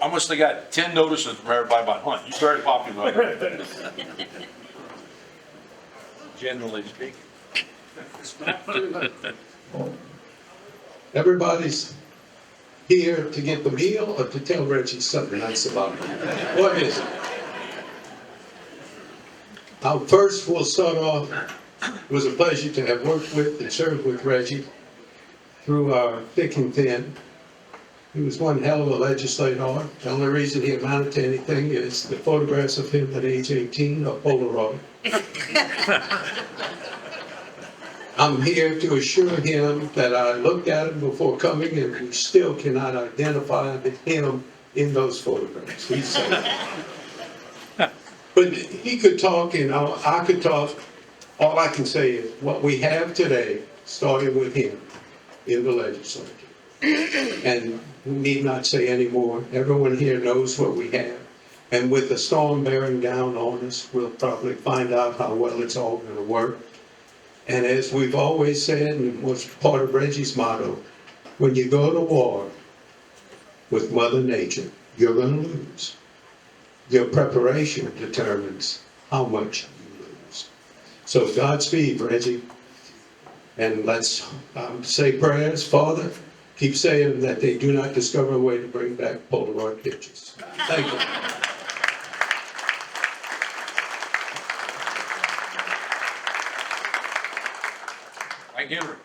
I must have got 10 notices from everybody about Hunt. You're very popular. Generally speaking. Everybody's here to get the meal or to tell Reggie something nice about him. What is it? First, we'll start off. It was a pleasure to have worked with and served with Reggie through our thick and thin. He was one hell of a legislator. The only reason he amounted to anything is the photographs of him at age 18 are Polaroid. I'm here to assure him that I looked at him before coming and we still cannot identify him in those photographs. He's said. But he could talk and I could talk. All I can say is what we have today started with him in the legislature. And we need not say any more. Everyone here knows what we have. And with the storm bearing down on us, we'll probably find out how well it's all going to work. And as we've always said, and was part of Reggie's motto, when you go to war with Mother Nature, you're going to lose. Your preparation determines how much you lose. So Godspeed, Reggie. And let's say prayers. Father, keep saying that they do not discover a way to bring back Polaroid pictures. Thank you. Mike Henry.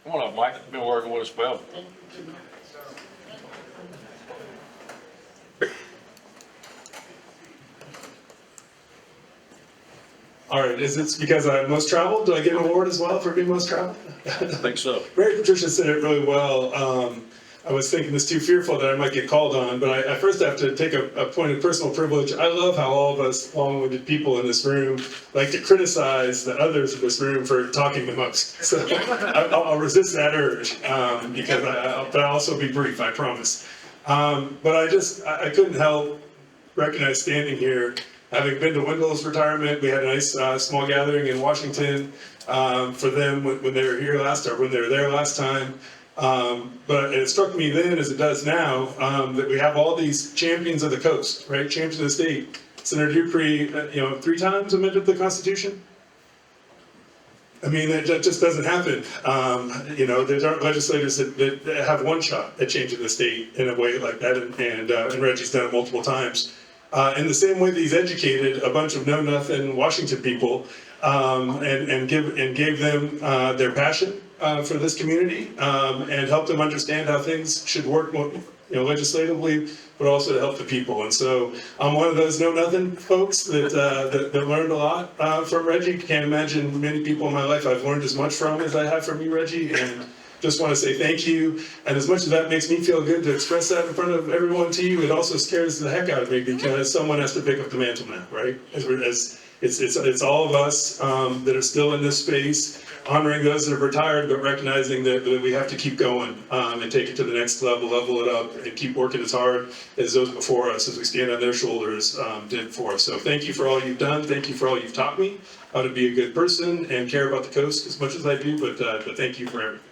Come on up, Mike. You've been working with us forever. All right, is it because I'm most traveled? Do I get an award as well for being most traveled? I think so. Mary Patricia said it really well. I was thinking it's too fearful that I might get called on, but I first have to take a point of personal privilege. I love how all of us long-winded people in this room like to criticize the others in this room for talking the most. So I'll resist that urge but I'll also be brief, I promise. But I couldn't help recognize standing here. Having been to Wendell's retirement, we had a nice small gathering in Washington for them when they were here when they were there last time. But it struck me then, as it does now, that we have all these champions of the coast, right? Champions of the state. Senator Dupre, 3 times amended the Constitution. I mean, that just doesn't happen. There aren't legislators that have one shot at changing the state in a way like that, and Reggie's done it multiple times. In the same way that he's educated a bunch of know-nothing Washington people and gave them their passion for this community and helped them understand how things should work, legislatively, but also to help the people. And so I'm one of those know-nothing folks that learned a lot from Reggie. Can't imagine many people in my life I've learned as much from as I have from you, Reggie. And just want to say thank you. And as much as that makes me feel good to express that in front of everyone to you, it also scares the heck out of me because someone has to pick up the mantle now, right? It's all of us that are still in this space, honoring those that have retired, but recognizing that we have to keep going and take it to the next level it up, and keep working as hard as those before us, as we stand on their shoulders, did for us. So thank you for all you've done. Thank you for all you've taught me, how to be a good person and care about the coast as much as I do, but thank you for everything.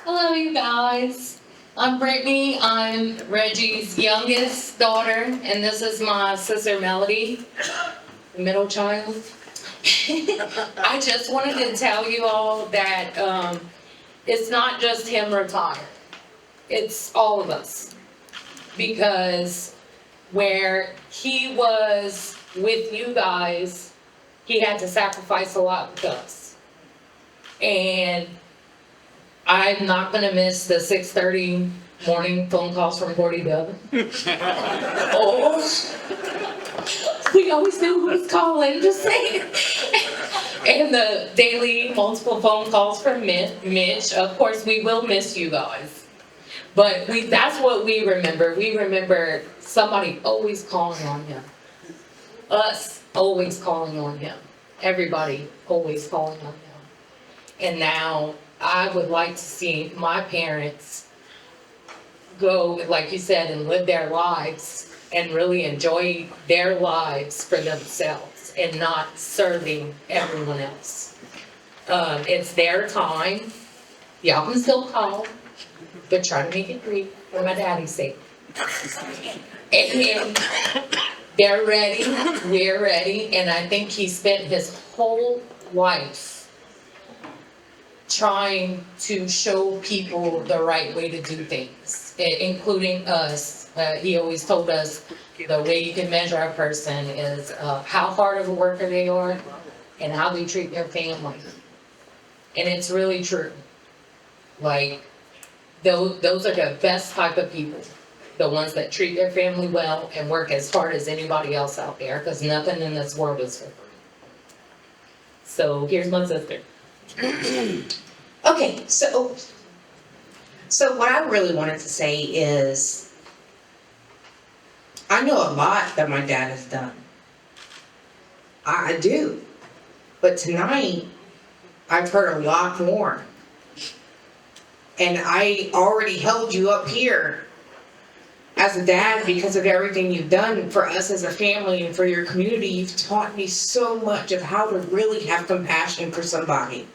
Hello, you guys. I'm Brittany. I'm Reggie's youngest daughter, and this is my sister Melody, the middle child. I just wanted to tell you all that it's not just him retired. It's all of us. Because where he was with you guys, he had to sacrifice a lot with us. And I'm not gonna miss the 6:30 morning phone calls from Gordy Dub. Oh, we always know who's calling, just saying. And the daily multiple phone calls from Mitch. Of course, we will miss you guys. But that's what we remember. We remember somebody always calling on him. Us always calling on him. Everybody always calling on him. And now I would like to see my parents go, like you said, and live their lives and really enjoy their lives for themselves and not serving everyone else. It's their time. Y'all can still call, but try to make it brief for my daddy's sake. And they're ready, we're ready, and I think he spent his whole life trying to show people the right way to do things, including us. He always told us the way you can measure a person is how hard of a worker they are and how they treat their family. And it's really true. Like, those are the best type of people. The ones that treat their family well and work as hard as anybody else out there, because nothing in this world is for free. So here's my sister. Okay, so what I really wanted to say is, I know a lot that my dad has done. I do. But tonight, I've heard a lot more. And I already held you up here as a dad because of everything you've done for us as a family and for your community. You've taught me so much of how to really have compassion for somebody,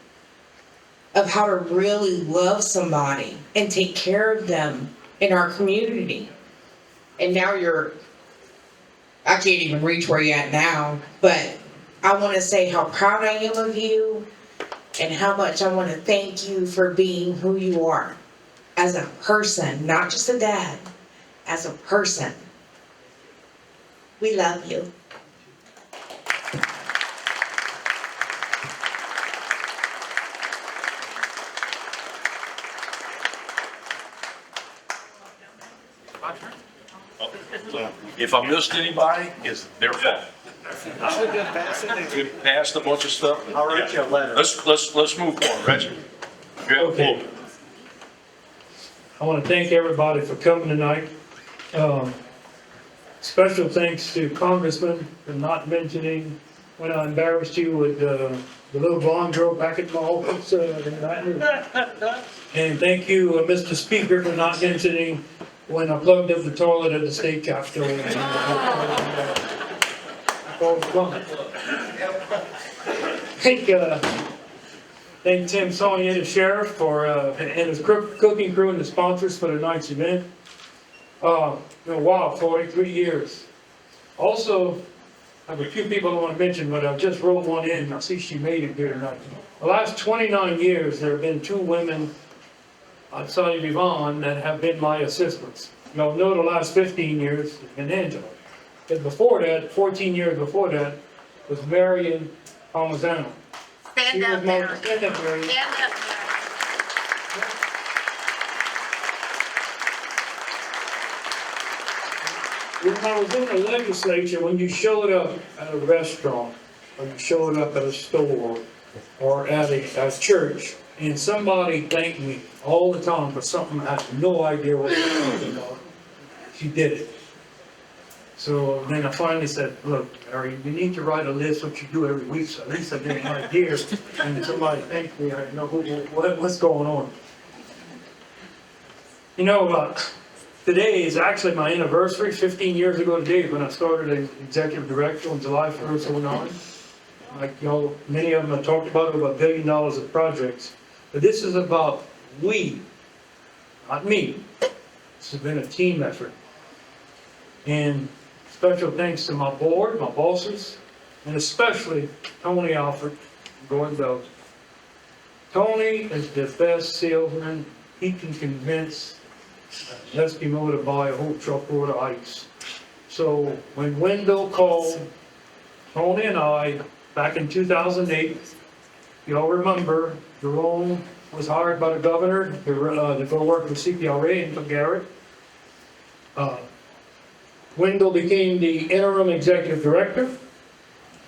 of how to really love somebody and take care of them in our community. And now I can't even reach where you're at now, but I want to say how proud I am of you and how much I want to thank you for being who you are as a person, not just a dad, as a person. We love you. If I missed anybody, it's their fault. We passed a bunch of stuff. I'll write you a letter. Let's move on, Reggie. Okay. I want to thank everybody for coming tonight. Special thanks to Congressman for not mentioning when I embarrassed you with the little blonde girl back at my office. And thank you, Mr. Speaker, for not mentioning when I plugged up the toilet at the state capitol. Thank Tim Sonia, the sheriff, for and his cooking crew and the sponsors for tonight's event. Wow, 43 years. Also, I have a few people I want to mention, but I just wrote one in. I see she made it here tonight. The last 29 years, there have been two women outside of Yvonne that have been my assistants. Y'all know the last 15 years has been Angela. But before that, 14 years before that, was Marion Palmisano. Stand up, Marion. Stand up, Marion. Stand up, When I was in the legislature, when you showed up at a restaurant, or you showed up at a store, or at a church, and somebody thanked me all the time for something I had no idea what it was about, she did it. So then I finally said, look, Harry, you need to write a list what you do every week, so at least I get an idea. And somebody thanked me, I know what's going on. You know, today is actually my anniversary. 15 years ago today is when I started as executive director on July 1st, 09. Like, you know, many of them have talked about over $1 billion of projects. But this is about we, not me. This has been a team effort. And special thanks to my board, my bosses, and especially Tony Alford and Gordon Belton. Tony is the best salesman. He can convince Eskimo to buy a whole truckload of ice. So when Wendell called Tony and I back in 2008, y'all remember, Jerome was hired by the governor to go work with CPRA and Garrett. Wendell became the interim executive director,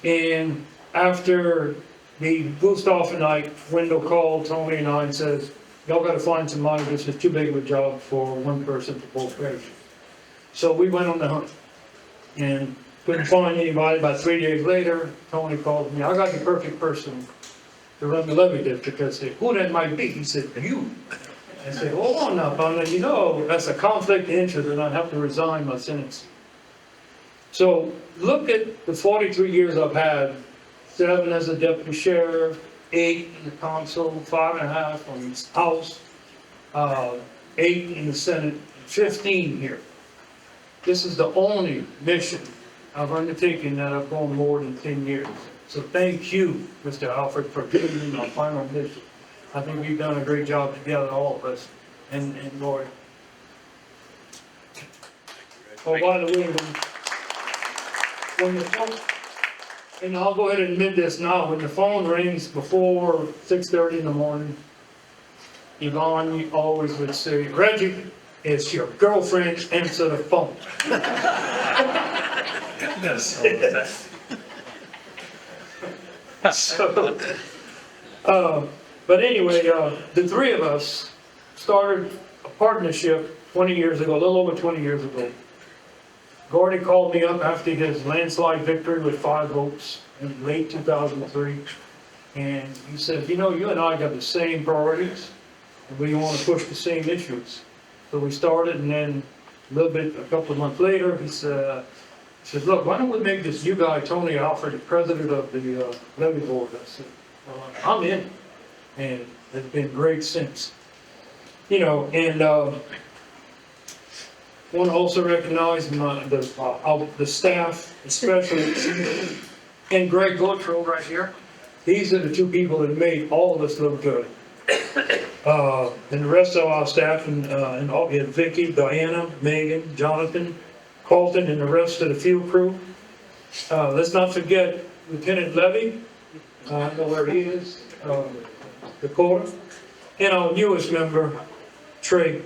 and after the boost off night, Wendell called Tony and I and says, y'all gotta find some money, this is too big of a job for one person to both pay. So we went on the hunt, and couldn't find anybody. About 3 days later, Tony called me, I got the perfect person to run the levee district. I said, who that might be? He said, you. I said, hold on now, Tony, you know, that's a conflict of interest and I have to resign my sentence. So look at the 43 years I've had, 7 as a deputy sheriff, 8 in the council, 5.5 on the House, 8 in the Senate, 15 here. This is the only mission I've undertaken that I've gone more than 10 years. So thank you, Mr. Alfred, for giving me my final mission. I think we've done a great job together, all of us, and Lori. Oh, by the way, when the phone, and I'll go ahead and admit this now, when the phone rings before 6:30 in the morning, Yvonne always would say, Reggie, it's your girlfriend, answer the phone. But anyway, the three of us started a partnership 20 years ago, a little over 20 years ago. Gordy called me up after his landslide victory with 5 votes in late 2003. And he said, you know, you and I got the same priorities, and we want to push the same issues. So we started, and then a couple of months later, he said, look, why don't we make this new guy, Tony Alfred, the president of the levee board? I said, well, I'm in. And it's been great since. You know, and I want to also recognize the staff, especially, and Greg Luttrell right here. These are the 2 people that made all of us look good. And the rest of our staff, and all, we had Vicky, Diana, Megan, Jonathan, Colton, and the rest of the field crew. Let's not forget Lieutenant Levee. I know where he is, Dakota. And our newest member, Trey.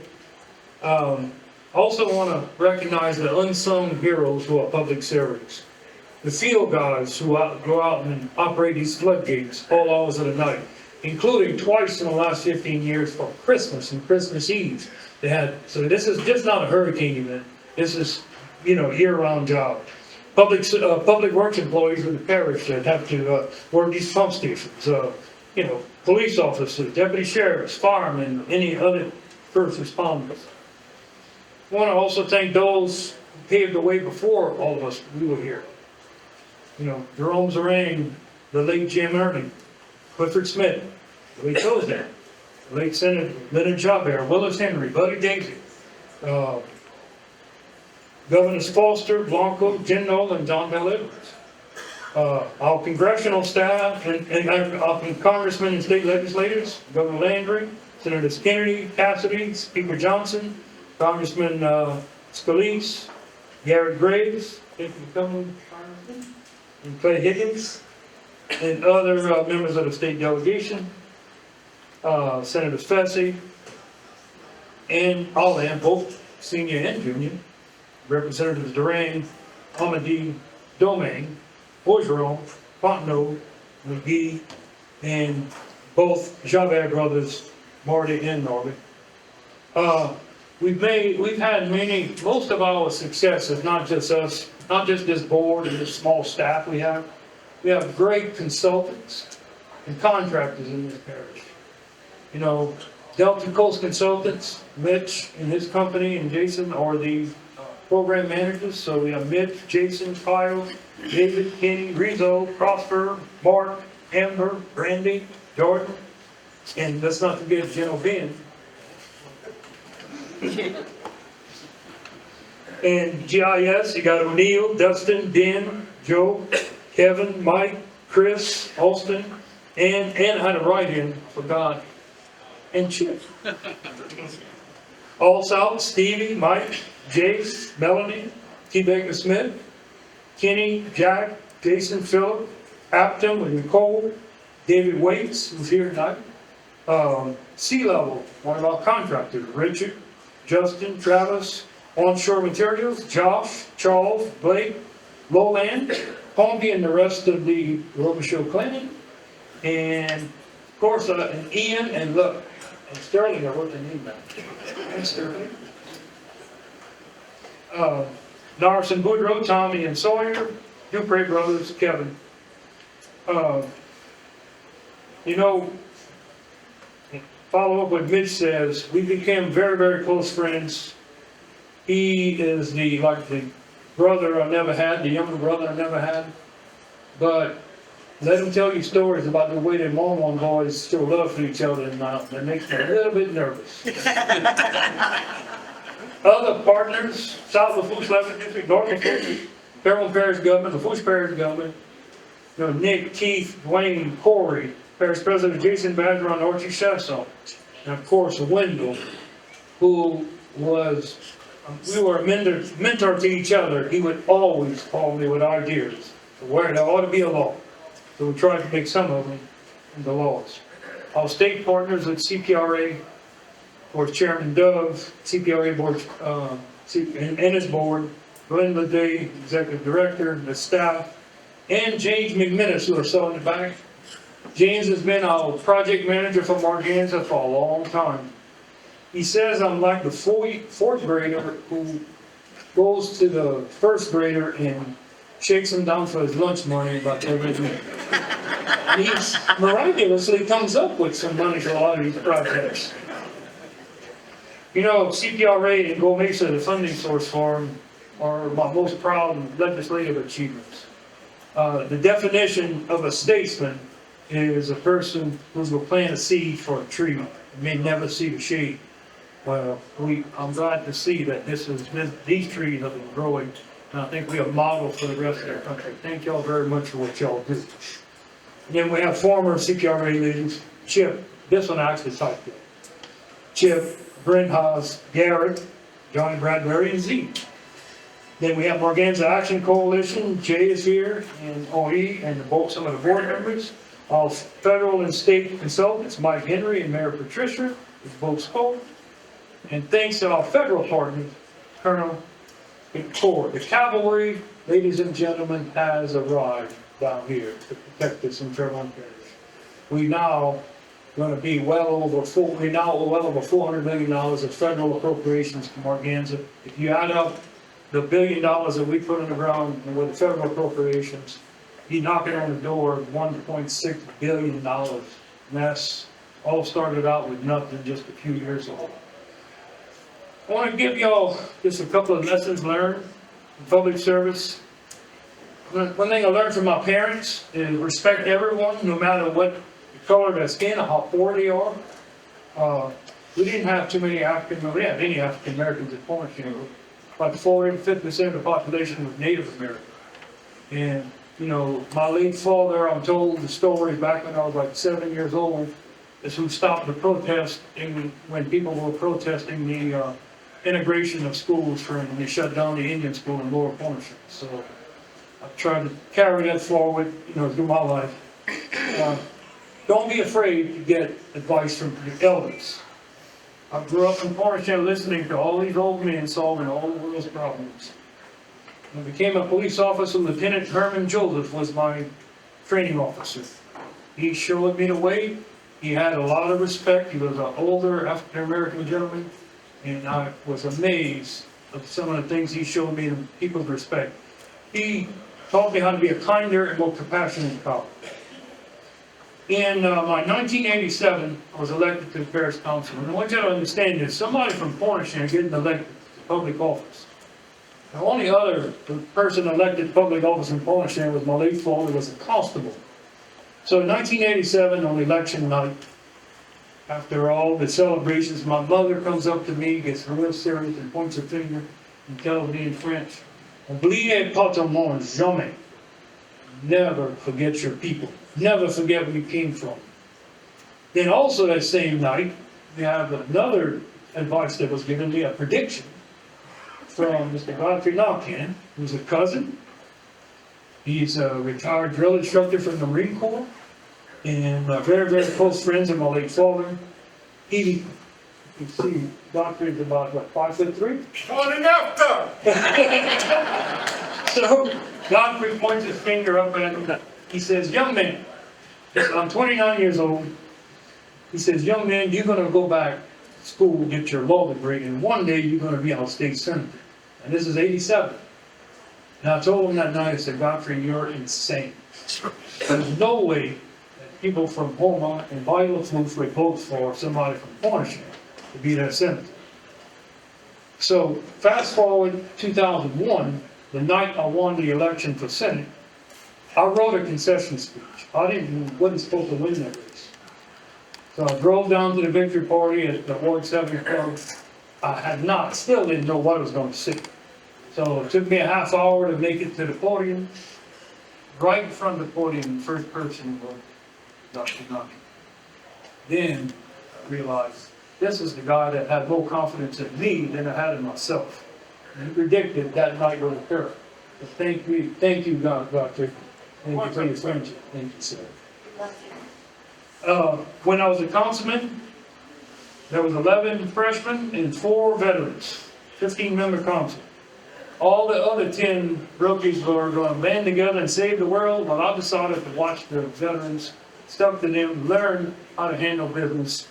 Also want to recognize the unsung heroes who are public servants. The field guys who go out and operate these floodgates all hours of the night, including twice in the last 15 years for Christmas and Christmas Eve. So this is just not a hurricane event. This is, you know, year-round job. Public works employees in the parish that have to work these pump stations. You know, police officers, deputy sheriffs, firemen, any other first responders. I want to also thank those who paved the way before all of us, we were here. You know, Jerome Zerang, the late Jim Erling, Clifford Smith, the late Tosdan, the late Senator Leonard Jobert, Willis Henry, Buddy Daisy, Governors Foster, Blanco, Jindal, and John Bell Edwards. Our congressional staff and our congressmen and state legislators, Governor Landry, Senators Kennedy, Cassidy, Speaker Johnson, Congressman Scalise, Garrett Graves, thank you for coming, Congressman, and Clay Higgins, and other members of the state delegation, Senators Fessy, and all of them, both senior and junior, Representatives Duran, Amadi, Domingue, Bourgeron, Fontenot, McGee, and both Javert brothers, Marty and Norby. We've had most of our successes, not just us, not just this board and this small staff we have. We have great consultants and contractors in this parish. You know, Delta Coast Consultants, Mitch and his company, and Jason are the program managers. So we have Mitch, Jason, Kyle, David, Kenny, Rizzo, Prosper, Mark, Amber, Randy, Jordan, and let's not forget Jen O'Brien. And GIS, you got O'Neill, Dustin, Ben, Joe, Kevin, Mike, Chris, Austin, and I had a write-in, forgot, and Chip. All South, Stevie, Mike, Jace, Melanie, T. Baker Smith, Kenny, Jack, Jason, Phillip, Apton, with Nicole, David Waits, who's here tonight. Sea Level, one of our contractors, Richard, Justin, Travis, Onshore Materials, Josh, Charles, Blake, Lowland, Pomby, and the rest of the Robichaud Clinic. And of course, and Ian and look, and Sterling are what they need now. And Sterling. Norris and Boudreaux, Tommy and Sawyer, Dupre brothers, Kevin. You know, follow up what Mitch says, we became very, very close friends. He is the brother I never had, the younger brother I never had. But let him tell you stories about the way their Mormon boys show love for each other, and that makes me a little bit nervous. Other partners, South Lafourche 11th District, North Lafourche, Fairmont Parish Government, Lafourche Parish Government, you know, Nick, Keith, Dwayne, Corey, Parish President Jason Badger, Archie Chasson, and of course Wendell, who was, we were a mentor to each other. He would always call me with ideas where there ought to be a law. So we tried to make some of them into laws. Our state partners at CPRA, of course, Chairman Dove, CPRA board, and his board, Glenn Levee, Executive Director, the staff, and James McMinnis, who are still in the back. James has been our project manager for Morganza for a long time. He says I'm like the fourth grader who goes to the first grader and shakes him down for his lunch money about every week. He miraculously comes up with some money for a lot of these projects. You know, CPRA and Gold Mesa, the funding source for them, are my most proud legislative achievements. The definition of a statesman is a person who will plant a seed for a tree and may never see the shade. Well, I'm glad to see that these trees have been growing, and I think we are a model for the rest of the country. Thank y'all very much for what y'all do. And then we have former CPRA leaders, Chip, this one I actually typed it. Chip, Brent Haas, Garrett, Johnny Bradbury, and Zeke. Then we have Morganza Action Coalition, Jay is here, and OE, and some of the board members. All federal and state consultants, Mike Henry and Mayor Patricia, who both spoke. And thanks to our federal partners, Colonel and Corps. The cavalry, ladies and gentlemen, has arrived down here to protect us in Fairmont Parish. We now going to be well over $400 million of federal appropriations to Morganza. If you add up the $1 billion that we put in the ground with the federal appropriations, you're knocking on the door of $1.6 billion. And that's all started out with nothing just a few years ago. I want to give y'all just a couple of lessons learned in public service. One thing I learned from my parents is respect everyone, no matter what color of their skin or how poor they are. We didn't have too many we didn't have any African Americans at Point. About 45% of the population was Native American. And, you know, my late father, I'm told the story back when I was like 7 years old, is who stopped the protest when people were protesting the integration of schools when they shut down the Indian school in Lower Pontchartrain. So I've tried to carry that forward, you know, through my life. Don't be afraid to get advice from the elders. I grew up in Pontchartrain listening to all these old men solving all the world's problems. When I became a police officer, Lieutenant Herman Joseph was my training officer. He showed me the way. He had a lot of respect. He was an older African-American gentleman, and I was amazed of some of the things he showed me and people's respect. He taught me how to be a kinder and more compassionate cop. In my 1987, I was elected to the parish council. And I want you to understand this. Somebody from Pontchartrain getting elected to public office. The only other person elected to public office in Pontchartrain was my late father, was a constable. So in 1987, on election night, after all the celebrations, my mother comes up to me, gets real serious and points her finger and tells me in French, "Oubliez pas ton monde, jamais." Never forget your people. Never forget where you came from. Then also that same night, we have another advice that was given me, a prediction from Mr. Godfrey Knockin, who's a cousin. He's a retired drill instructor from the Marine Corps, and very, very close friends of my late father. You can see Godfrey's about, what, 5'3"? Not enough, So Godfrey points his finger up at him. He says, young man, I'm 29 years old. He says, young man, you're going to go back to school, get your law degree, and one day you're going to be our state senator. And this is 87. And I told him that night, I said, Godfrey, you're insane. There's no way that people from Houma and Bayou would vote for somebody from Cornerstone to be their senator. So fast forward 2001, the night I won the election for Senate, I wrote a concession speech. Wasn't supposed to win that race. So I drove down to the victory party at the Ward 7 Club. Still didn't know what I was going to say. So it took me a half hour to make it to the podium. Right in front of the podium, the first person was Dr. Knockin. Then I realized this is the guy that had more confidence in me than I had in myself. And he predicted that night would occur. So thank you, Doctor. Thank you for your friendship. Thank you, sir. When I was a councilman, there was 11 freshmen and 4 veterans, 15-member council. All the other 10 rookies were going to band together and save the world, but I decided to watch the veterans, stuck to them, learn how to handle business.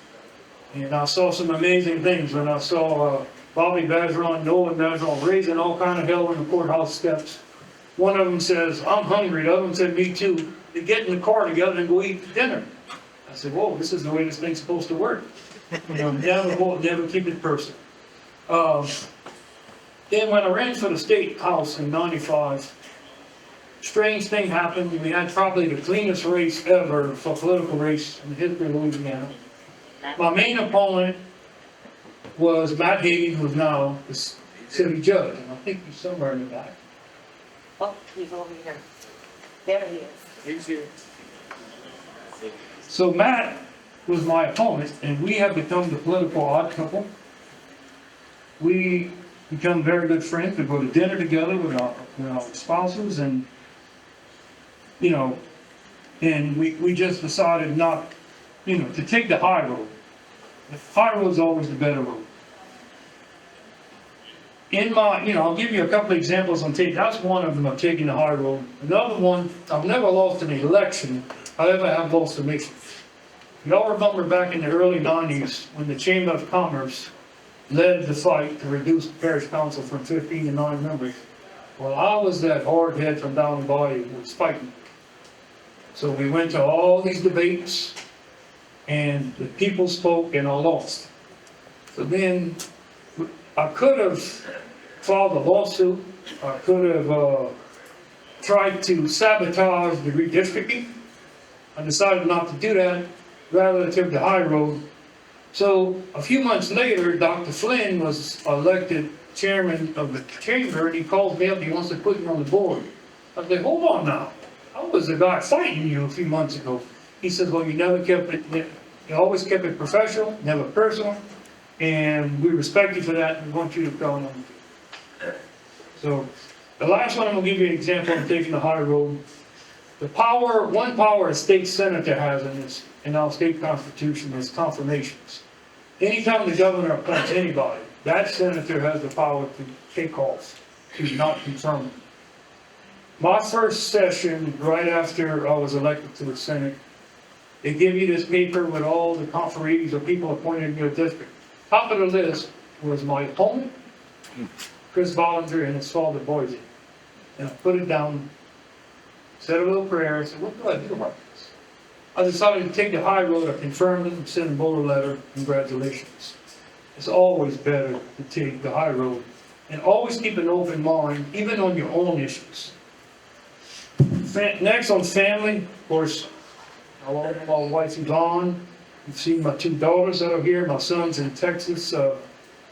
And I saw some amazing things when I saw Bobby Bergeron, Nolan Bergeron raising all kind of hell in the courthouse steps. One of them says, I'm hungry. The other one said, me too. They get in the car together and go eat dinner. I said, whoa, this is the way this thing's supposed to work. Never keep it personal. Then when I ran for the state house in '95, strange thing happened. We had probably the cleanest race ever for a political race in the history of Louisiana. My main opponent was Matt Hagan, who's now the city judge, and I think he's somewhere in the back. Oh, he's over here. There he is. He's here. So Matt was my opponent, and we have become the political odd couple. We become very good friends. We go to dinner together with our spouses, and and we just decided not, to take the high road. The high road is always the better road. I'll give you a couple of examples on tape. That's one of them of taking the high road. Another one, I've never lost an election. However, I have lost a mission. Y'all remember back in the early 90s when the Chamber of Commerce led the fight to reduce the parish council from 15 to 9 members. Well, I was that hard head from down in Bayou who was fighting. So we went to all these debates, and the people spoke, and I lost. So then I could have filed a lawsuit. I could have tried to sabotage the redistricting. I decided not to do that, rather than took the high road. So a few months later, Dr. Flynn was elected chairman of the chamber, and he calls me up, he wants to put me on the board. I said, hold on now. I was the guy fighting you a few months ago. He says, well, you always kept it professional, never personal, and we respect you for that, and we want you to go on. So the last one, I'm going to give you an example of taking the high road. One power a state senator has in our state constitution is confirmations. Anytime the governor appoints anybody, that senator has the power to take off, to not confirm it. My first session, right after I was elected to the Senate, they give you this paper with all the conferees of people appointed in your district. Top of the list was my opponent, Chris Bollinger, and his father, Boise. And I put it down, said a little prayer, and said, what do I do about this? I decided to take the high road. I confirmed it and sent them both a letter. Congratulations. It's always better to take the high road. And always keep an open mind, even on your own issues. Next on family, of course, I love my wife Yvonne. You've seen my 2 daughters that are here. My son's in Texas.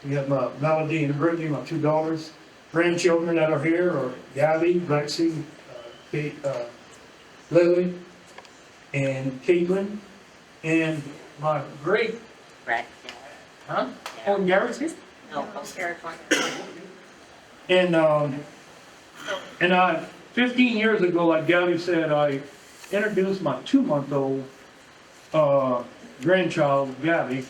We have my Melody and Brittany, my 2 daughters. Grandchildren that are here are Gabby, Lexi, Lily, and Caitlin, and my great Huh? Oh, Gary's here? No, I'm scared. And, and 15 years ago, like Gabby said, I introduced my 2-month-old, grandchild, Gabby.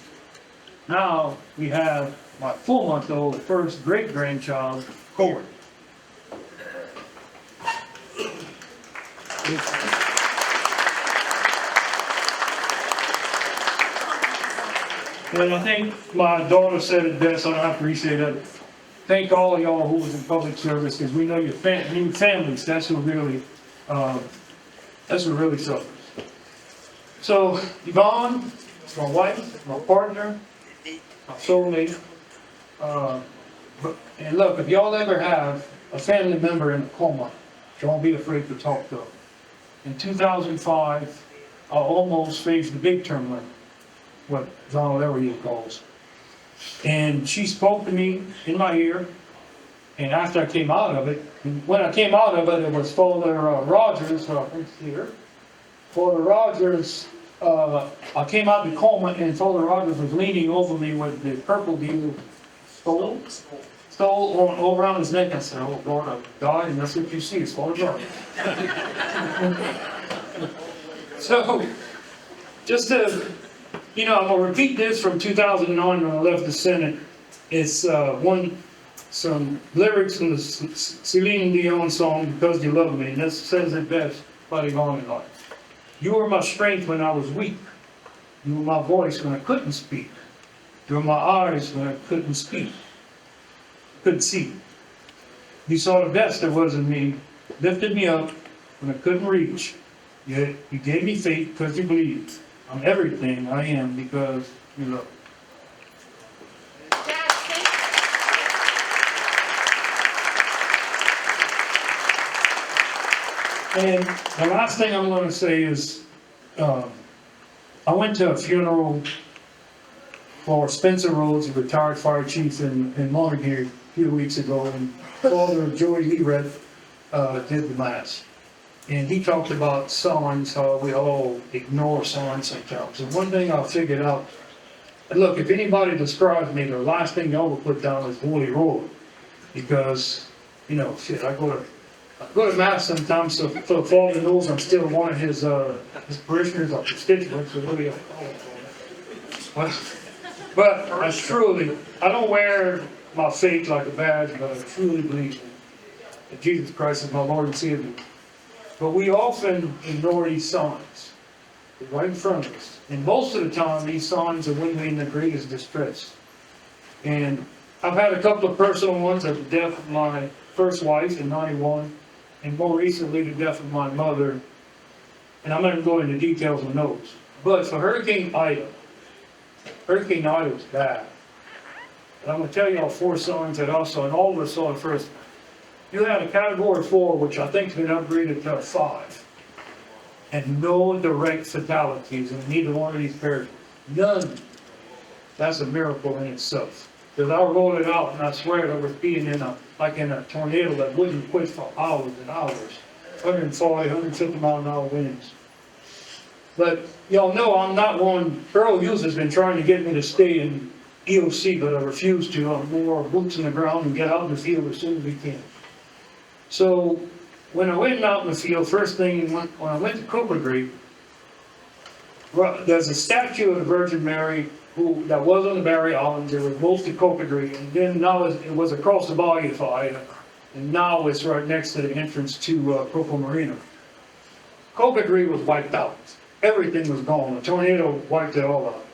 Now we have my 4-month-old first great-grandchild, Corey. And I think my daughter said it best, I don't have to re-say that. Thank all of y'all who was in public service, because we know your families, that's what really suffers. So, Yvonne, my wife, my partner, my soulmate, and look, if y'all ever have a family member in a coma, don't be afraid to talk to them. In 2005, I almost faced the big term, what Donald Everett calls. And she spoke to me in my ear, and after I came out of it, when I came out of it, it was Father Rogers, I think here. Father Rogers, I came out of the coma, and Father Rogers was leaning over me with the purple deal stole all around his neck. I said, oh Lord, I've died, and that's what you see, it's Father Rogers. So, just to, I'm gonna repeat this from 2009 when I left the Senate. It's some lyrics from the Celine Dion song, Because You Love Me, and this says it best by the Gone in Life. You were my strength when I was weak. You were my voice when I couldn't speak. You were my eyes when I couldn't speak, couldn't see. You saw the best there was in me, lifted me up when I couldn't reach. Yet you gave me faith because you believed. I'm everything I am because you love me. And the last thing I'm going to say is, I went to a funeral for Spencer Rhodes, a retired fire chief in Montague a few weeks ago, and Father Joey Leverett did the mass. And he talked about signs, how we all ignore signs sometimes. And one thing I figured out, and look, if anybody describes me, the last thing y'all will put down is Holy Road. Because, shit, I go to mass sometimes, so Father knows I'm still one of his parishioners or constituents. So really, but I don't wear my faith like a badge, but I truly believe that Jesus Christ is my Lord and Savior. But we often ignore these signs. They're right in front of us. And most of the time, these signs are when we're in the greatest distress. And I've had a couple of personal ones at the death of my first wife in '91, and more recently the death of my mother. And I'm not going to go into details on those. But for Hurricane Ida was bad. And I'm going to tell you all 4 signs that also, and all of us saw it first. You had a category 4, which I think has been upgraded to a 5. And no direct fatalities in neither one of these parishes. None. That's a miracle in itself. Because I rolled it out and I swear I was being in a tornado that wouldn't quit for hours and hours. 140, 150 mile an hour winds. But y'all know I'm not one. Earl Hughes has been trying to get me to stay in EOC, but I refuse to. I'm more boots in the ground and get out in the field as soon as we can. So when I went out in the field, first thing when I went to Cooper Creek, there's a statue of the Virgin Mary that was on the Barry Islands. It was most of Cooper Creek, and then now it was across the Bayou for Ida, and now it's right next to the entrance to Coco Marina. Cooper Creek was wiped out. Everything was gone. The tornado wiped it all out.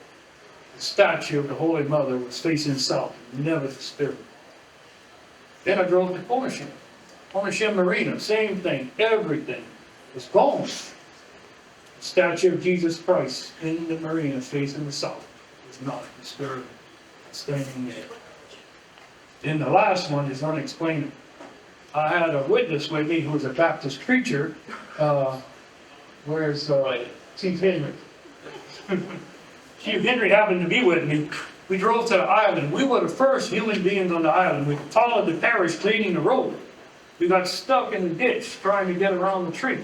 The statue of the Holy Mother was facing south, never disturbed. Then I drove to Cornishem Marina, same thing, everything was gone. The statue of Jesus Christ in the marina facing the south was not disturbed, standing there. Then the last one is unexplainable. I had a witness with me who was a Baptist preacher. Where's Chief Henry? Chief Henry happened to be with me. We drove to the island. We were the first human beings on the island. We followed the parish cleaning the road. We got stuck in the ditch trying to get around the tree.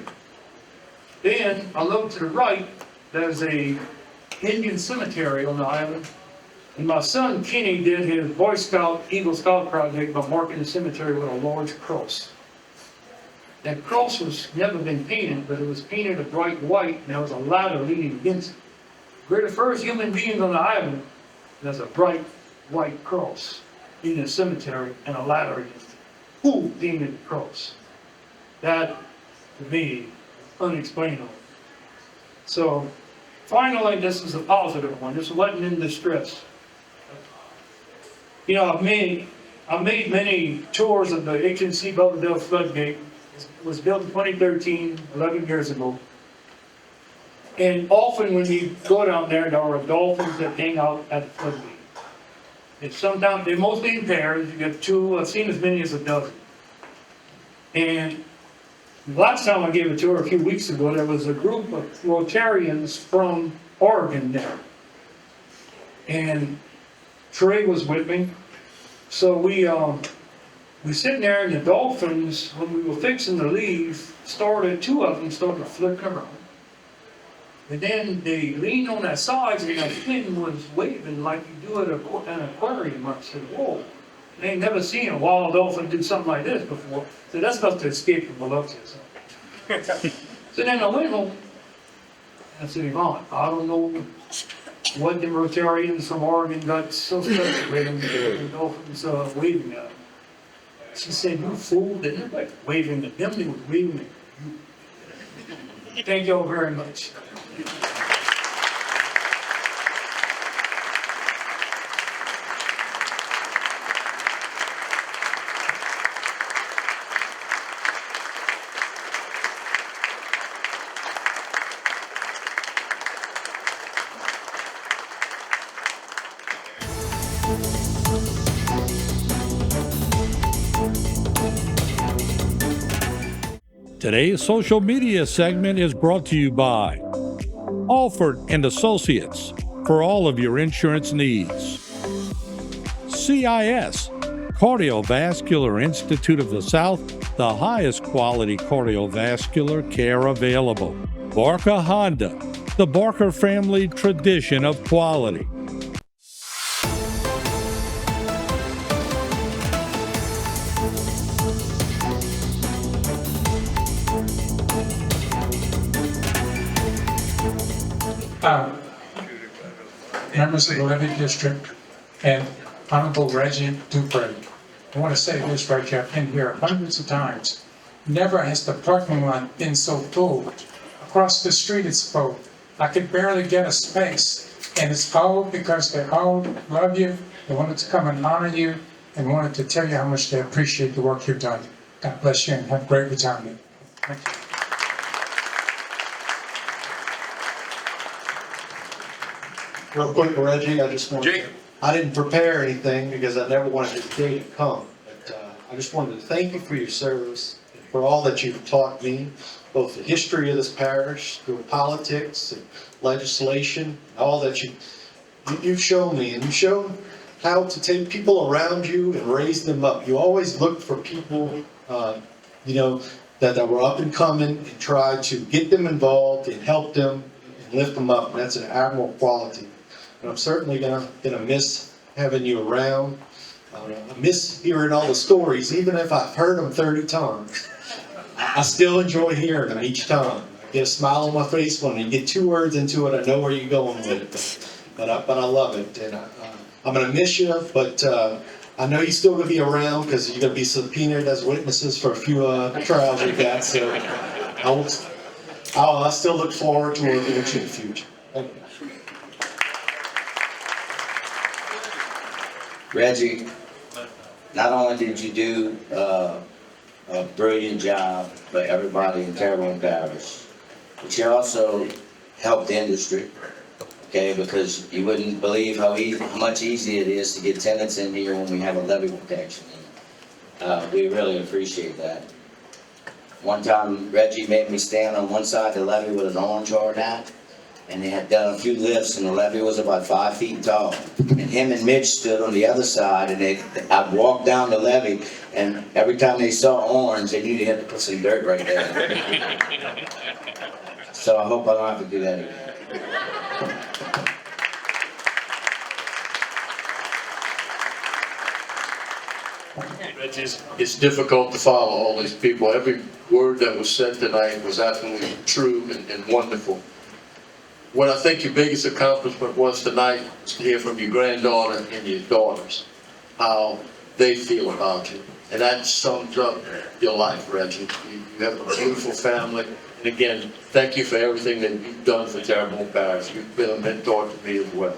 Then I looked to the right. There's a Indian cemetery on the island. And my son Kenny did his Boy Scout, Eagle Scout project by marking the cemetery with a large cross. That cross was never been painted, but it was painted a bright white, and there was a ladder leaning against it. We're the first human beings on the island. There's a bright white cross in the cemetery and a ladder against it. Who painted the cross? That, to me, is unexplainable. So, finally, this is a positive one. This wasn't in distress. You know, I've made many tours of the HNC Belvedere floodgate. It was built in 2013, 11 years ago. And often when you go down there are dolphins that hang out at the floodgate. And sometimes, they're mostly in pairs. You get two, I've seen as many as a dozen. And last time I gave a tour a few weeks ago, there was a group of Rotarians from Oregon there. And Trey was with me. So we sitting there, and the dolphins, when we were fixing to leave, two of them started flipping around. And then they leaned on their sides, and their fin was waving like you do at an aquarium. I said, whoa. They ain't never seen a wild dolphin do something like this before. So that's not to escape from Biloxi. So then I went home, and I said, Yvonne, I don't know what the Rotarians from Oregon got so stuck with them, the dolphins waving at them. She said, you fool, they didn't like waving at them, they were waving at you. Thank you all very much. Today's social media segment is brought to you by Alford and Associates for all of your insurance needs. CIS, Cardiovascular Institute of the South, the highest quality cardiovascular care available. Barker Honda, the Barker family tradition of quality. Members of the Levee District and Honorable Reggie Dupre. I want to say this right here. I've been here hundreds of times. Never has the parking lot been so full. Across the street it's full. I could barely get a space. And it's all because they all love you. They wanted to come and honor you and wanted to tell you how much they appreciate the work you've done. God bless you and have a great retirement. Thank you. Real quick, Reggie, I just wanted, I didn't prepare anything because I never wanted this day to come. But I just wanted to thank you for your service, and for all that you've taught me, both the history of this parish, through politics and legislation, all that you've shown me, and you've shown how to take people around you and raise them up. You always looked for people, that were up and coming, and tried to get them involved and help them and lift them up. And that's an admirable quality. And I'm certainly gonna miss having you around. I miss hearing all the stories, even if I've heard them 30 times. I still enjoy hearing them each time. I get a smile on my face when you get 2 words into it. I know where you're going with it, but I love it, and I'm gonna miss you. But I know you're still gonna be around because you're gonna be subpoenaed as witnesses for a few trials we got. So I'll still look forward to working with you in the future. Thank you. Reggie, not only did you do a brilliant job for everybody in Terrebonne Parish, but you also helped the industry, okay? Because you wouldn't believe how much easier it is to get tenants in here when we have a levee protection. We really appreciate that. One time, Reggie made me stand on one side of the levee with an orange hard hat, and they had done a few lifts, and the levee was about 5 feet tall. And him and Mitch stood on the other side, and I'd walk down the levee, and every time they saw orange, they knew they had to put some dirt right there. So I hope I don't have to do that again. It's difficult to follow all these people. Every word that was said tonight was absolutely true and wonderful. What I think your biggest accomplishment was tonight was to hear from your granddaughter and your daughters, how they feel about you. And that sums up your life, Reggie. You have a beautiful family. And again, thank you for everything that you've done for Terrebonne Parish. You've been a mentor to me as well.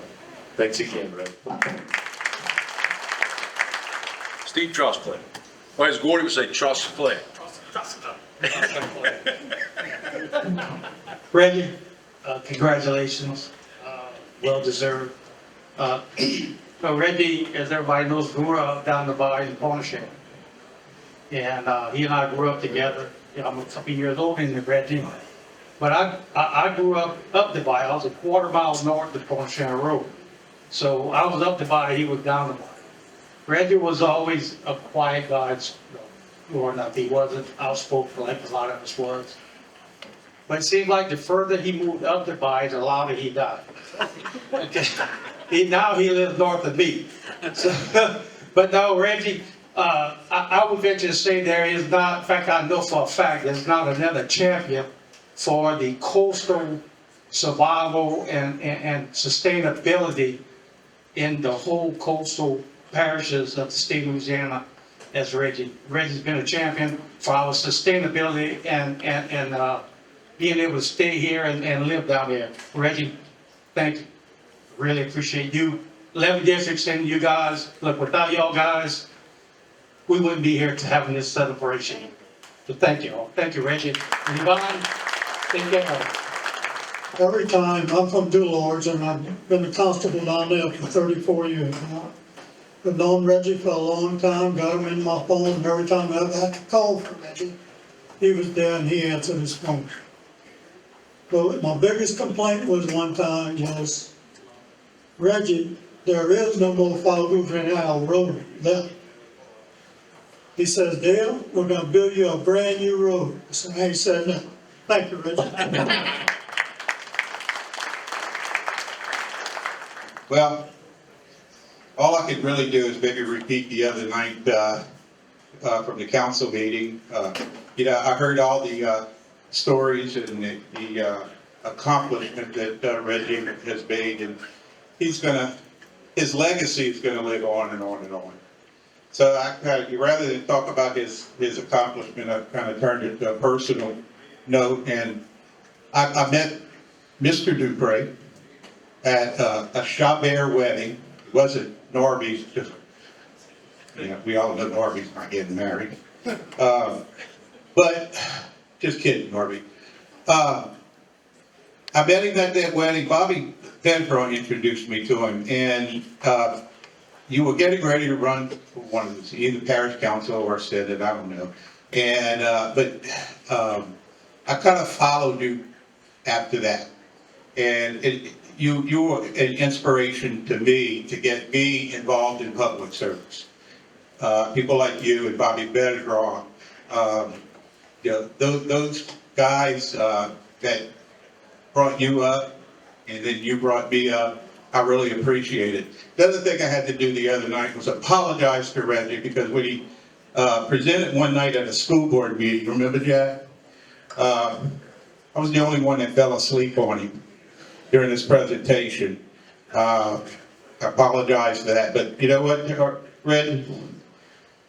Thanks again, Reggie. Steve Trustplay. Or as Gordy would say, Trustplay. Reggie, congratulations, well deserved. So Reggie, as everybody knows, grew up down the Bayou in Pontchartrain. And he and I grew up together. I'm a couple years older than Reggie. But I grew up the Bayou. I was a quarter mile north of Pontchartrain Road. So I was up the Bayou, he was down the Bayou. Reggie was always a quiet guy growing up. He wasn't outspoken like a lot of us was. But it seemed like the further he moved up the Bayou, the louder he died. Okay. Now he lives north of me. So, but no, Reggie, I would venture to say there is not, in fact, I know for a fact, there's not another champion for the coastal survival and sustainability in the whole coastal parishes of the state of Louisiana as Reggie. Reggie's been a champion for our sustainability and being able to stay here and live down here. Reggie, thank you. Really appreciate you. 11 districts and you guys. Look, without y'all guys, we wouldn't be here to having this celebration. So thank you all. Thank you, Reggie. And Yvonne, take care. Every time, I'm from Dulords, and I've been a constable down there for 34 years. I've known Reggie for a long time, got him in my phone, and every time I ever had to call for Reggie, he was there and he answered his phone. But my biggest complaint was one time was, Reggie, there is no more Bayou road left. He says, Dale, we're gonna build you a brand new road. I said, I ain't said nothing. Thank you, Reggie. Well, all I could really do is maybe repeat the other night from the council meeting. I heard all the stories and the accomplishment that Reggie has made, and his legacy is gonna live on and on and on. So rather than talk about his accomplishment, I've kind of turned it to a personal note, and I met Mr. Dupre at a Chabert wedding. It wasn't Norby's, just, we all know Norby's not getting married. But, just kidding, Norby. I met him at that wedding. Bobby Penfro introduced me to him, and you were getting ready to run for one of the, either parish council or synod, I don't know. And, I kind of followed you after that. And you were an inspiration to me to get me involved in public service. People like you and Bobby Bergeron, those guys that brought you up and then you brought me up, I really appreciate it. The other thing I had to do the other night was apologize to Reggie, because when he presented one night at a school board meeting, remember Jack? I was the only one that fell asleep on him during his presentation. I apologize for that, but you know what, Red?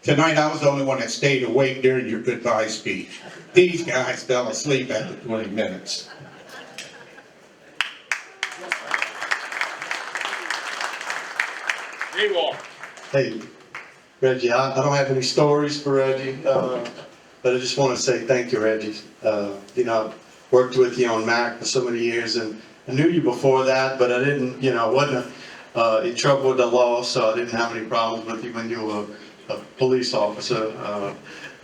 Tonight I was the only one that stayed awake during your goodbye speech. These guys fell asleep after 20 minutes. Hey, Reggie, I don't have any stories for Reggie, but I just want to say thank you, Reggie. I've worked with you on MAC for so many years, and I knew you before that, but I didn't, wasn't in trouble with the law, so I didn't have any problems with you when you were a police officer.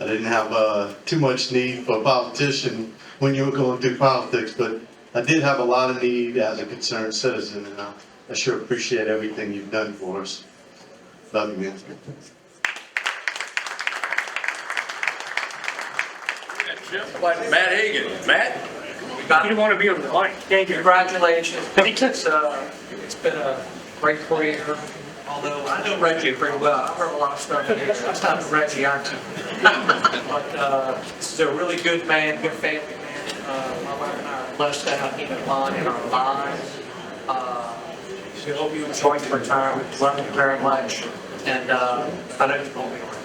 I didn't have too much need for a politician when you were going through politics, but I did have a lot of need as a concerned citizen, and I sure appreciate everything you've done for us. Love you, man. Matt Hagan. Matt? You don't want to be on the line. Thank you. Congratulations. It's been a great career. Although I know Reggie pretty well, I've heard a lot of stuff. That's not Reggie, aren't you? But this is a really good man, good family man. My wife and I are blessed to have him on in our lives. We hope you enjoy your retirement. Love you very much. And I know you're going to be around.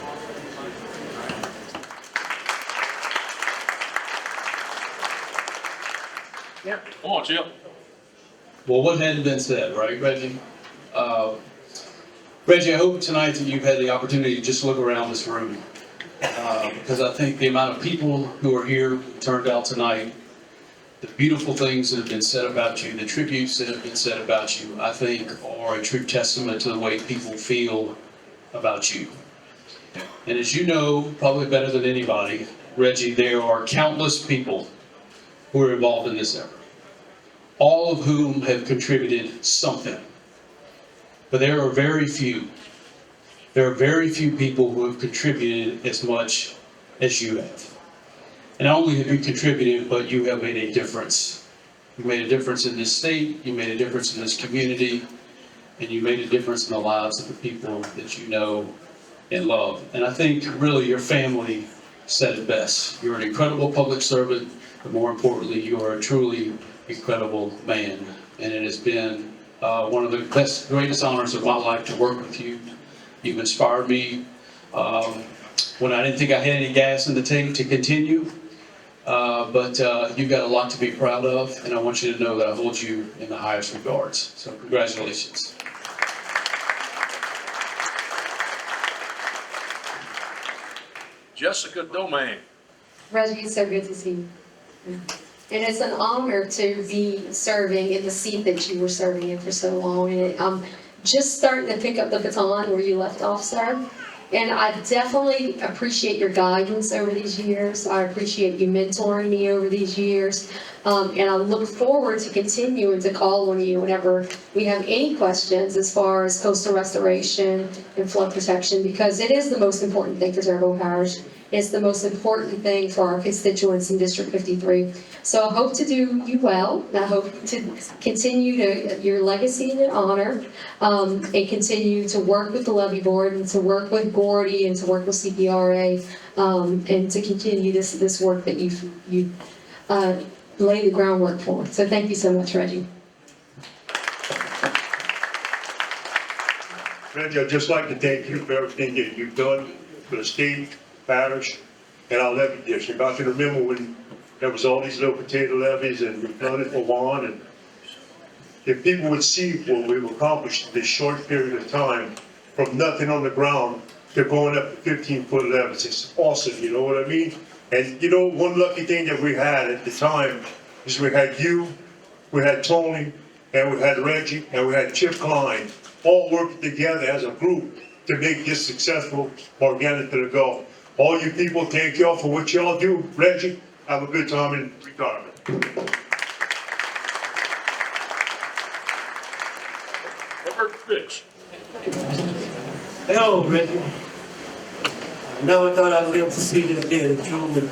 Yeah. Come on, Chip. Well, what hadn't been said, right, Reggie? Reggie, I hope tonight that you've had the opportunity to just look around this room. Because I think the amount of people who are here turned out tonight, the beautiful things that have been said about you, the tributes that have been said about you, I think are a true testament to the way people feel about you. And as you know, probably better than anybody, Reggie, there are countless people who are involved in this effort, all of whom have contributed something. But there are very few people who have contributed as much as you have. And not only have you contributed, but you have made a difference. You made a difference in this state, you made a difference in this community, and you made a difference in the lives of the people that you know and love. And I think really your family said it best. You're an incredible public servant, but more importantly, you are a truly incredible man. And it has been one of the greatest honors of my life to work with you. You've inspired me when I didn't think I had any gas in the tank to continue. But you've got a lot to be proud of, and I want you to know that I hold you in the highest regards. So congratulations. Jessica Domingue. Reggie, it's so good to see you. And it's an honor to be serving in the seat that you were serving in for so long. And I'm just starting to pick up the baton where you left off, sir. And I definitely appreciate your guidance over these years. I appreciate you mentoring me over these years. And I look forward to continuing to call on you whenever we have any questions as far as coastal restoration and flood protection, because it is the most important thing for Terrebonne Parish. It's the most important thing for our constituents in District 53. So I hope to do you well, and I hope to continue your legacy and honor, and continue to work with the Levee Board, and to work with Gordy, and to work with CPRA, and to continue this work that you laid the groundwork for. So thank you so much, Reggie. Reggie, I'd just like to thank you for everything that you've done for the state, parish, and our levee district. I can remember when there was all these little potato levees and we flooded for one, and if people would see what we've accomplished in this short period of time, from nothing on the ground to going up to 15-foot levees, it's awesome, you know what I mean? And you know, one lucky thing that we had at the time is we had you, we had Tony, and we had Reggie, and we had Chip Klein, all working together as a group to make this successful Organic to the Gulf. All you people, thank y'all for what y'all do. Reggie, have a good time in retirement. Rich. Hello, Reggie. I never thought I'd live to see this day that you would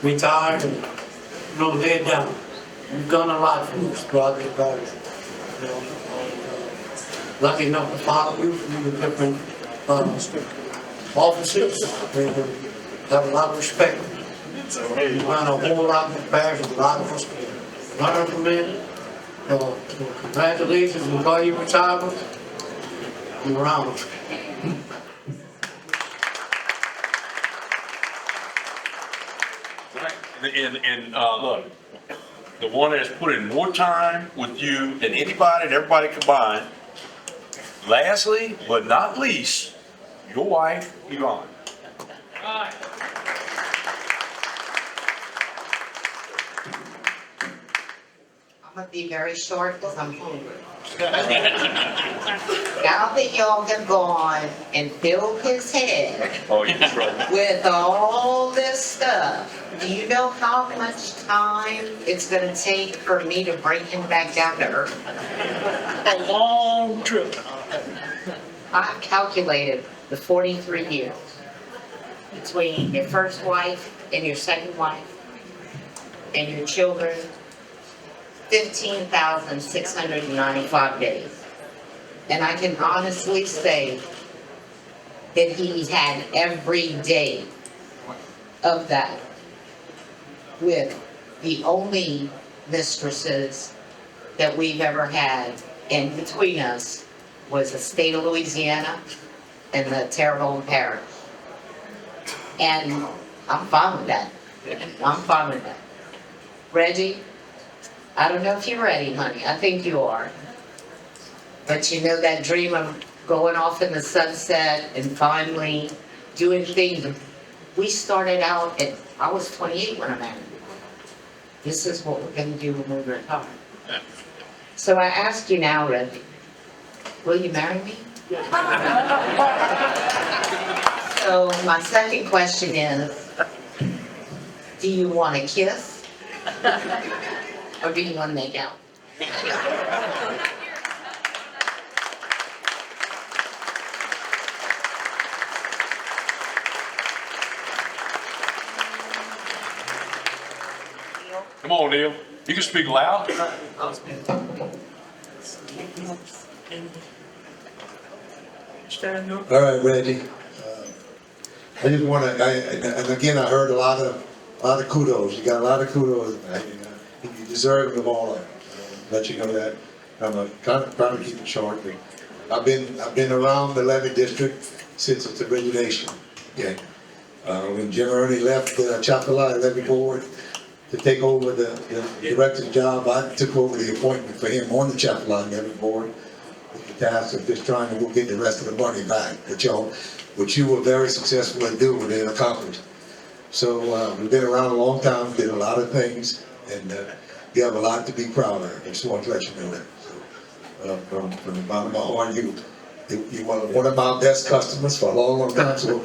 retire and lay down. You've done a lot for this project, guys. You know, lucky enough to follow you from the different offices, and have a lot of respect. You run a whole lot of affairs, a lot of us learn from it. Congratulations, enjoy your retirement. I'm around. And look, the one that's put in more time with you than anybody and everybody combined. Lastly, but not least, your wife, Yvonne. I'm gonna be very short because I'm hungry. Now that y'all have gone and filled his head with all this stuff, do you know how much time it's gonna take for me to bring him back down to earth? A long trip. I've calculated the 43 years between your first wife and your second wife and your children, 15,695 days. And I can honestly say that he's had every day of that with the only mistresses that we've ever had in between us was the state of Louisiana and the Terrebonne Parish. And I'm fine with that. I'm fine with that. Reggie, I don't know if you're ready, honey. I think you are. But you know that dream of going off in the sunset and finally doing things. We started out at, I was 28 when I married you. This is what we're gonna do when we retire. So I ask you now, Reggie, will you marry me? So my second question is, do you want to kiss? Or do you want to make out? Come on, Neil. You can speak loud. All right, Reggie. I just want to, and again, I heard a lot of kudos. You got a lot of kudos, and you deserve them all. Let you know that. I'm kind of trying to keep it short. But I've been around the Levee district since its origination. Okay. When Jim Ernie left the Chocolate Levee board to take over the director's job, I took over the appointment for him on the Chocolate Levee board with the task of just trying to get the rest of the money back, which you were very successful at doing and accomplished. So we've been around a long time, did a lot of things, and you have a lot to be proud of. I just want to let you know that. So, from the bottom of my heart, you were one of my best customers for a long, long time. So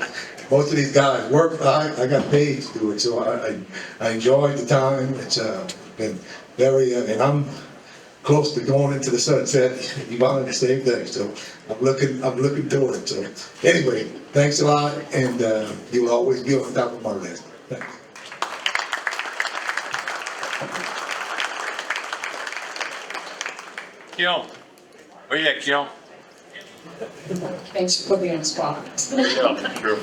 most of these guys work. I got paid to do it, so I enjoyed the time. It's been very, and I'm close to going into the sunset. You wanted the same thing, so I'm looking toward it. So anyway, thanks a lot, and you will always be on top of my list. Thanks. Keon. Where you at, Keon? Thanks for putting me on the spot. Yeah, sure.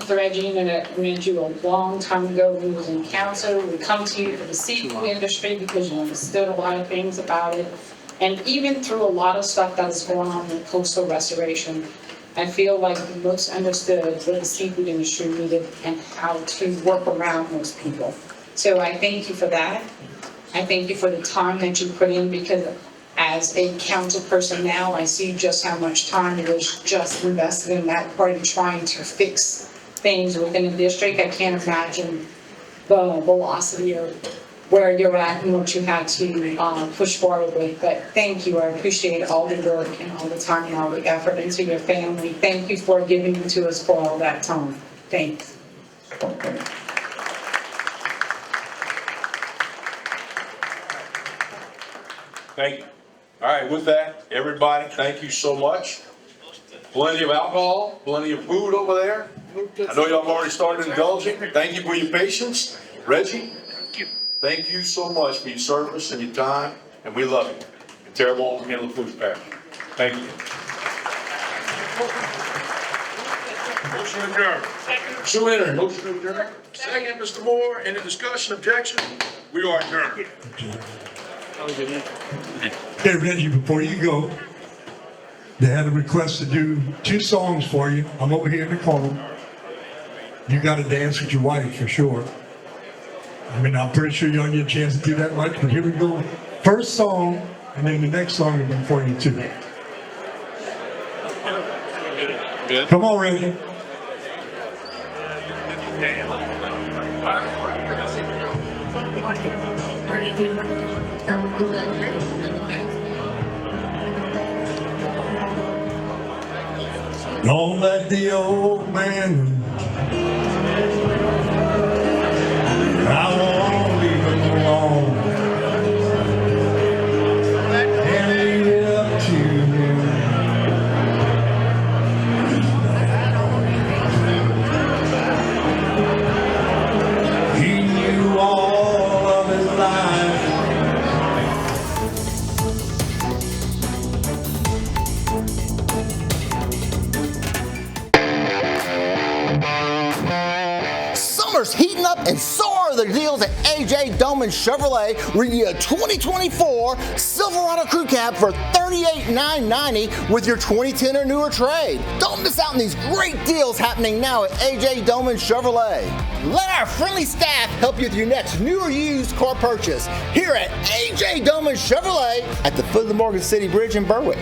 So Reggie, you know that I met you a long time ago when we was in council. We come to you for the seafood industry because you understood a lot of things about it. And even through a lot of stuff that is going on in coastal restoration, I feel like you most understood what the seafood industry needed and how to work around those people. So I thank you for that. I thank you for the time that you put in, because as a council person now, I see just how much time it was just invested in that part of trying to fix things within the district. I can't imagine the velocity of where you're at and what you had to push forward with. But thank you. I appreciate all the work and all the time and all the effort into your family. Thank you for giving it to us for all that time. Thanks. Thank you. All right, with that, everybody, thank you so much. Plenty of alcohol, plenty of food over there. I know y'all have already started indulging. Thank you for your patience. Reggie, thank you so much for your service and your time, and we love you. And Terrebonne and Levee Parish. Thank you. Motion adjourned. So entered. Motion adjourned. Second, Mr. Moore. Any discussion, objection? We are adjourned. Hey, Reggie, before you go, they had a request to do 2 songs for you. I'm over here in the corner. You got to dance with your wife for sure. I mean, I'm pretty sure you don't get a chance to do that much, but here we go. First song, and then the next song will be for you too. Good. Come on, Reggie. Don't let the old man I won't leave him alone. And leave it up to him. He knew all of his life. Summer's heating up and so are the deals at AJ Doman Chevrolet, where you get a 2024 Silverado Crew Cab for $38,990 with your 2010 or newer trade. Don't miss out on these great deals happening now at AJ Doman Chevrolet. Let our friendly staff help you with your next new or used car purchase here at AJ Doman Chevrolet at the foot of the Morgan City Bridge in Berwick.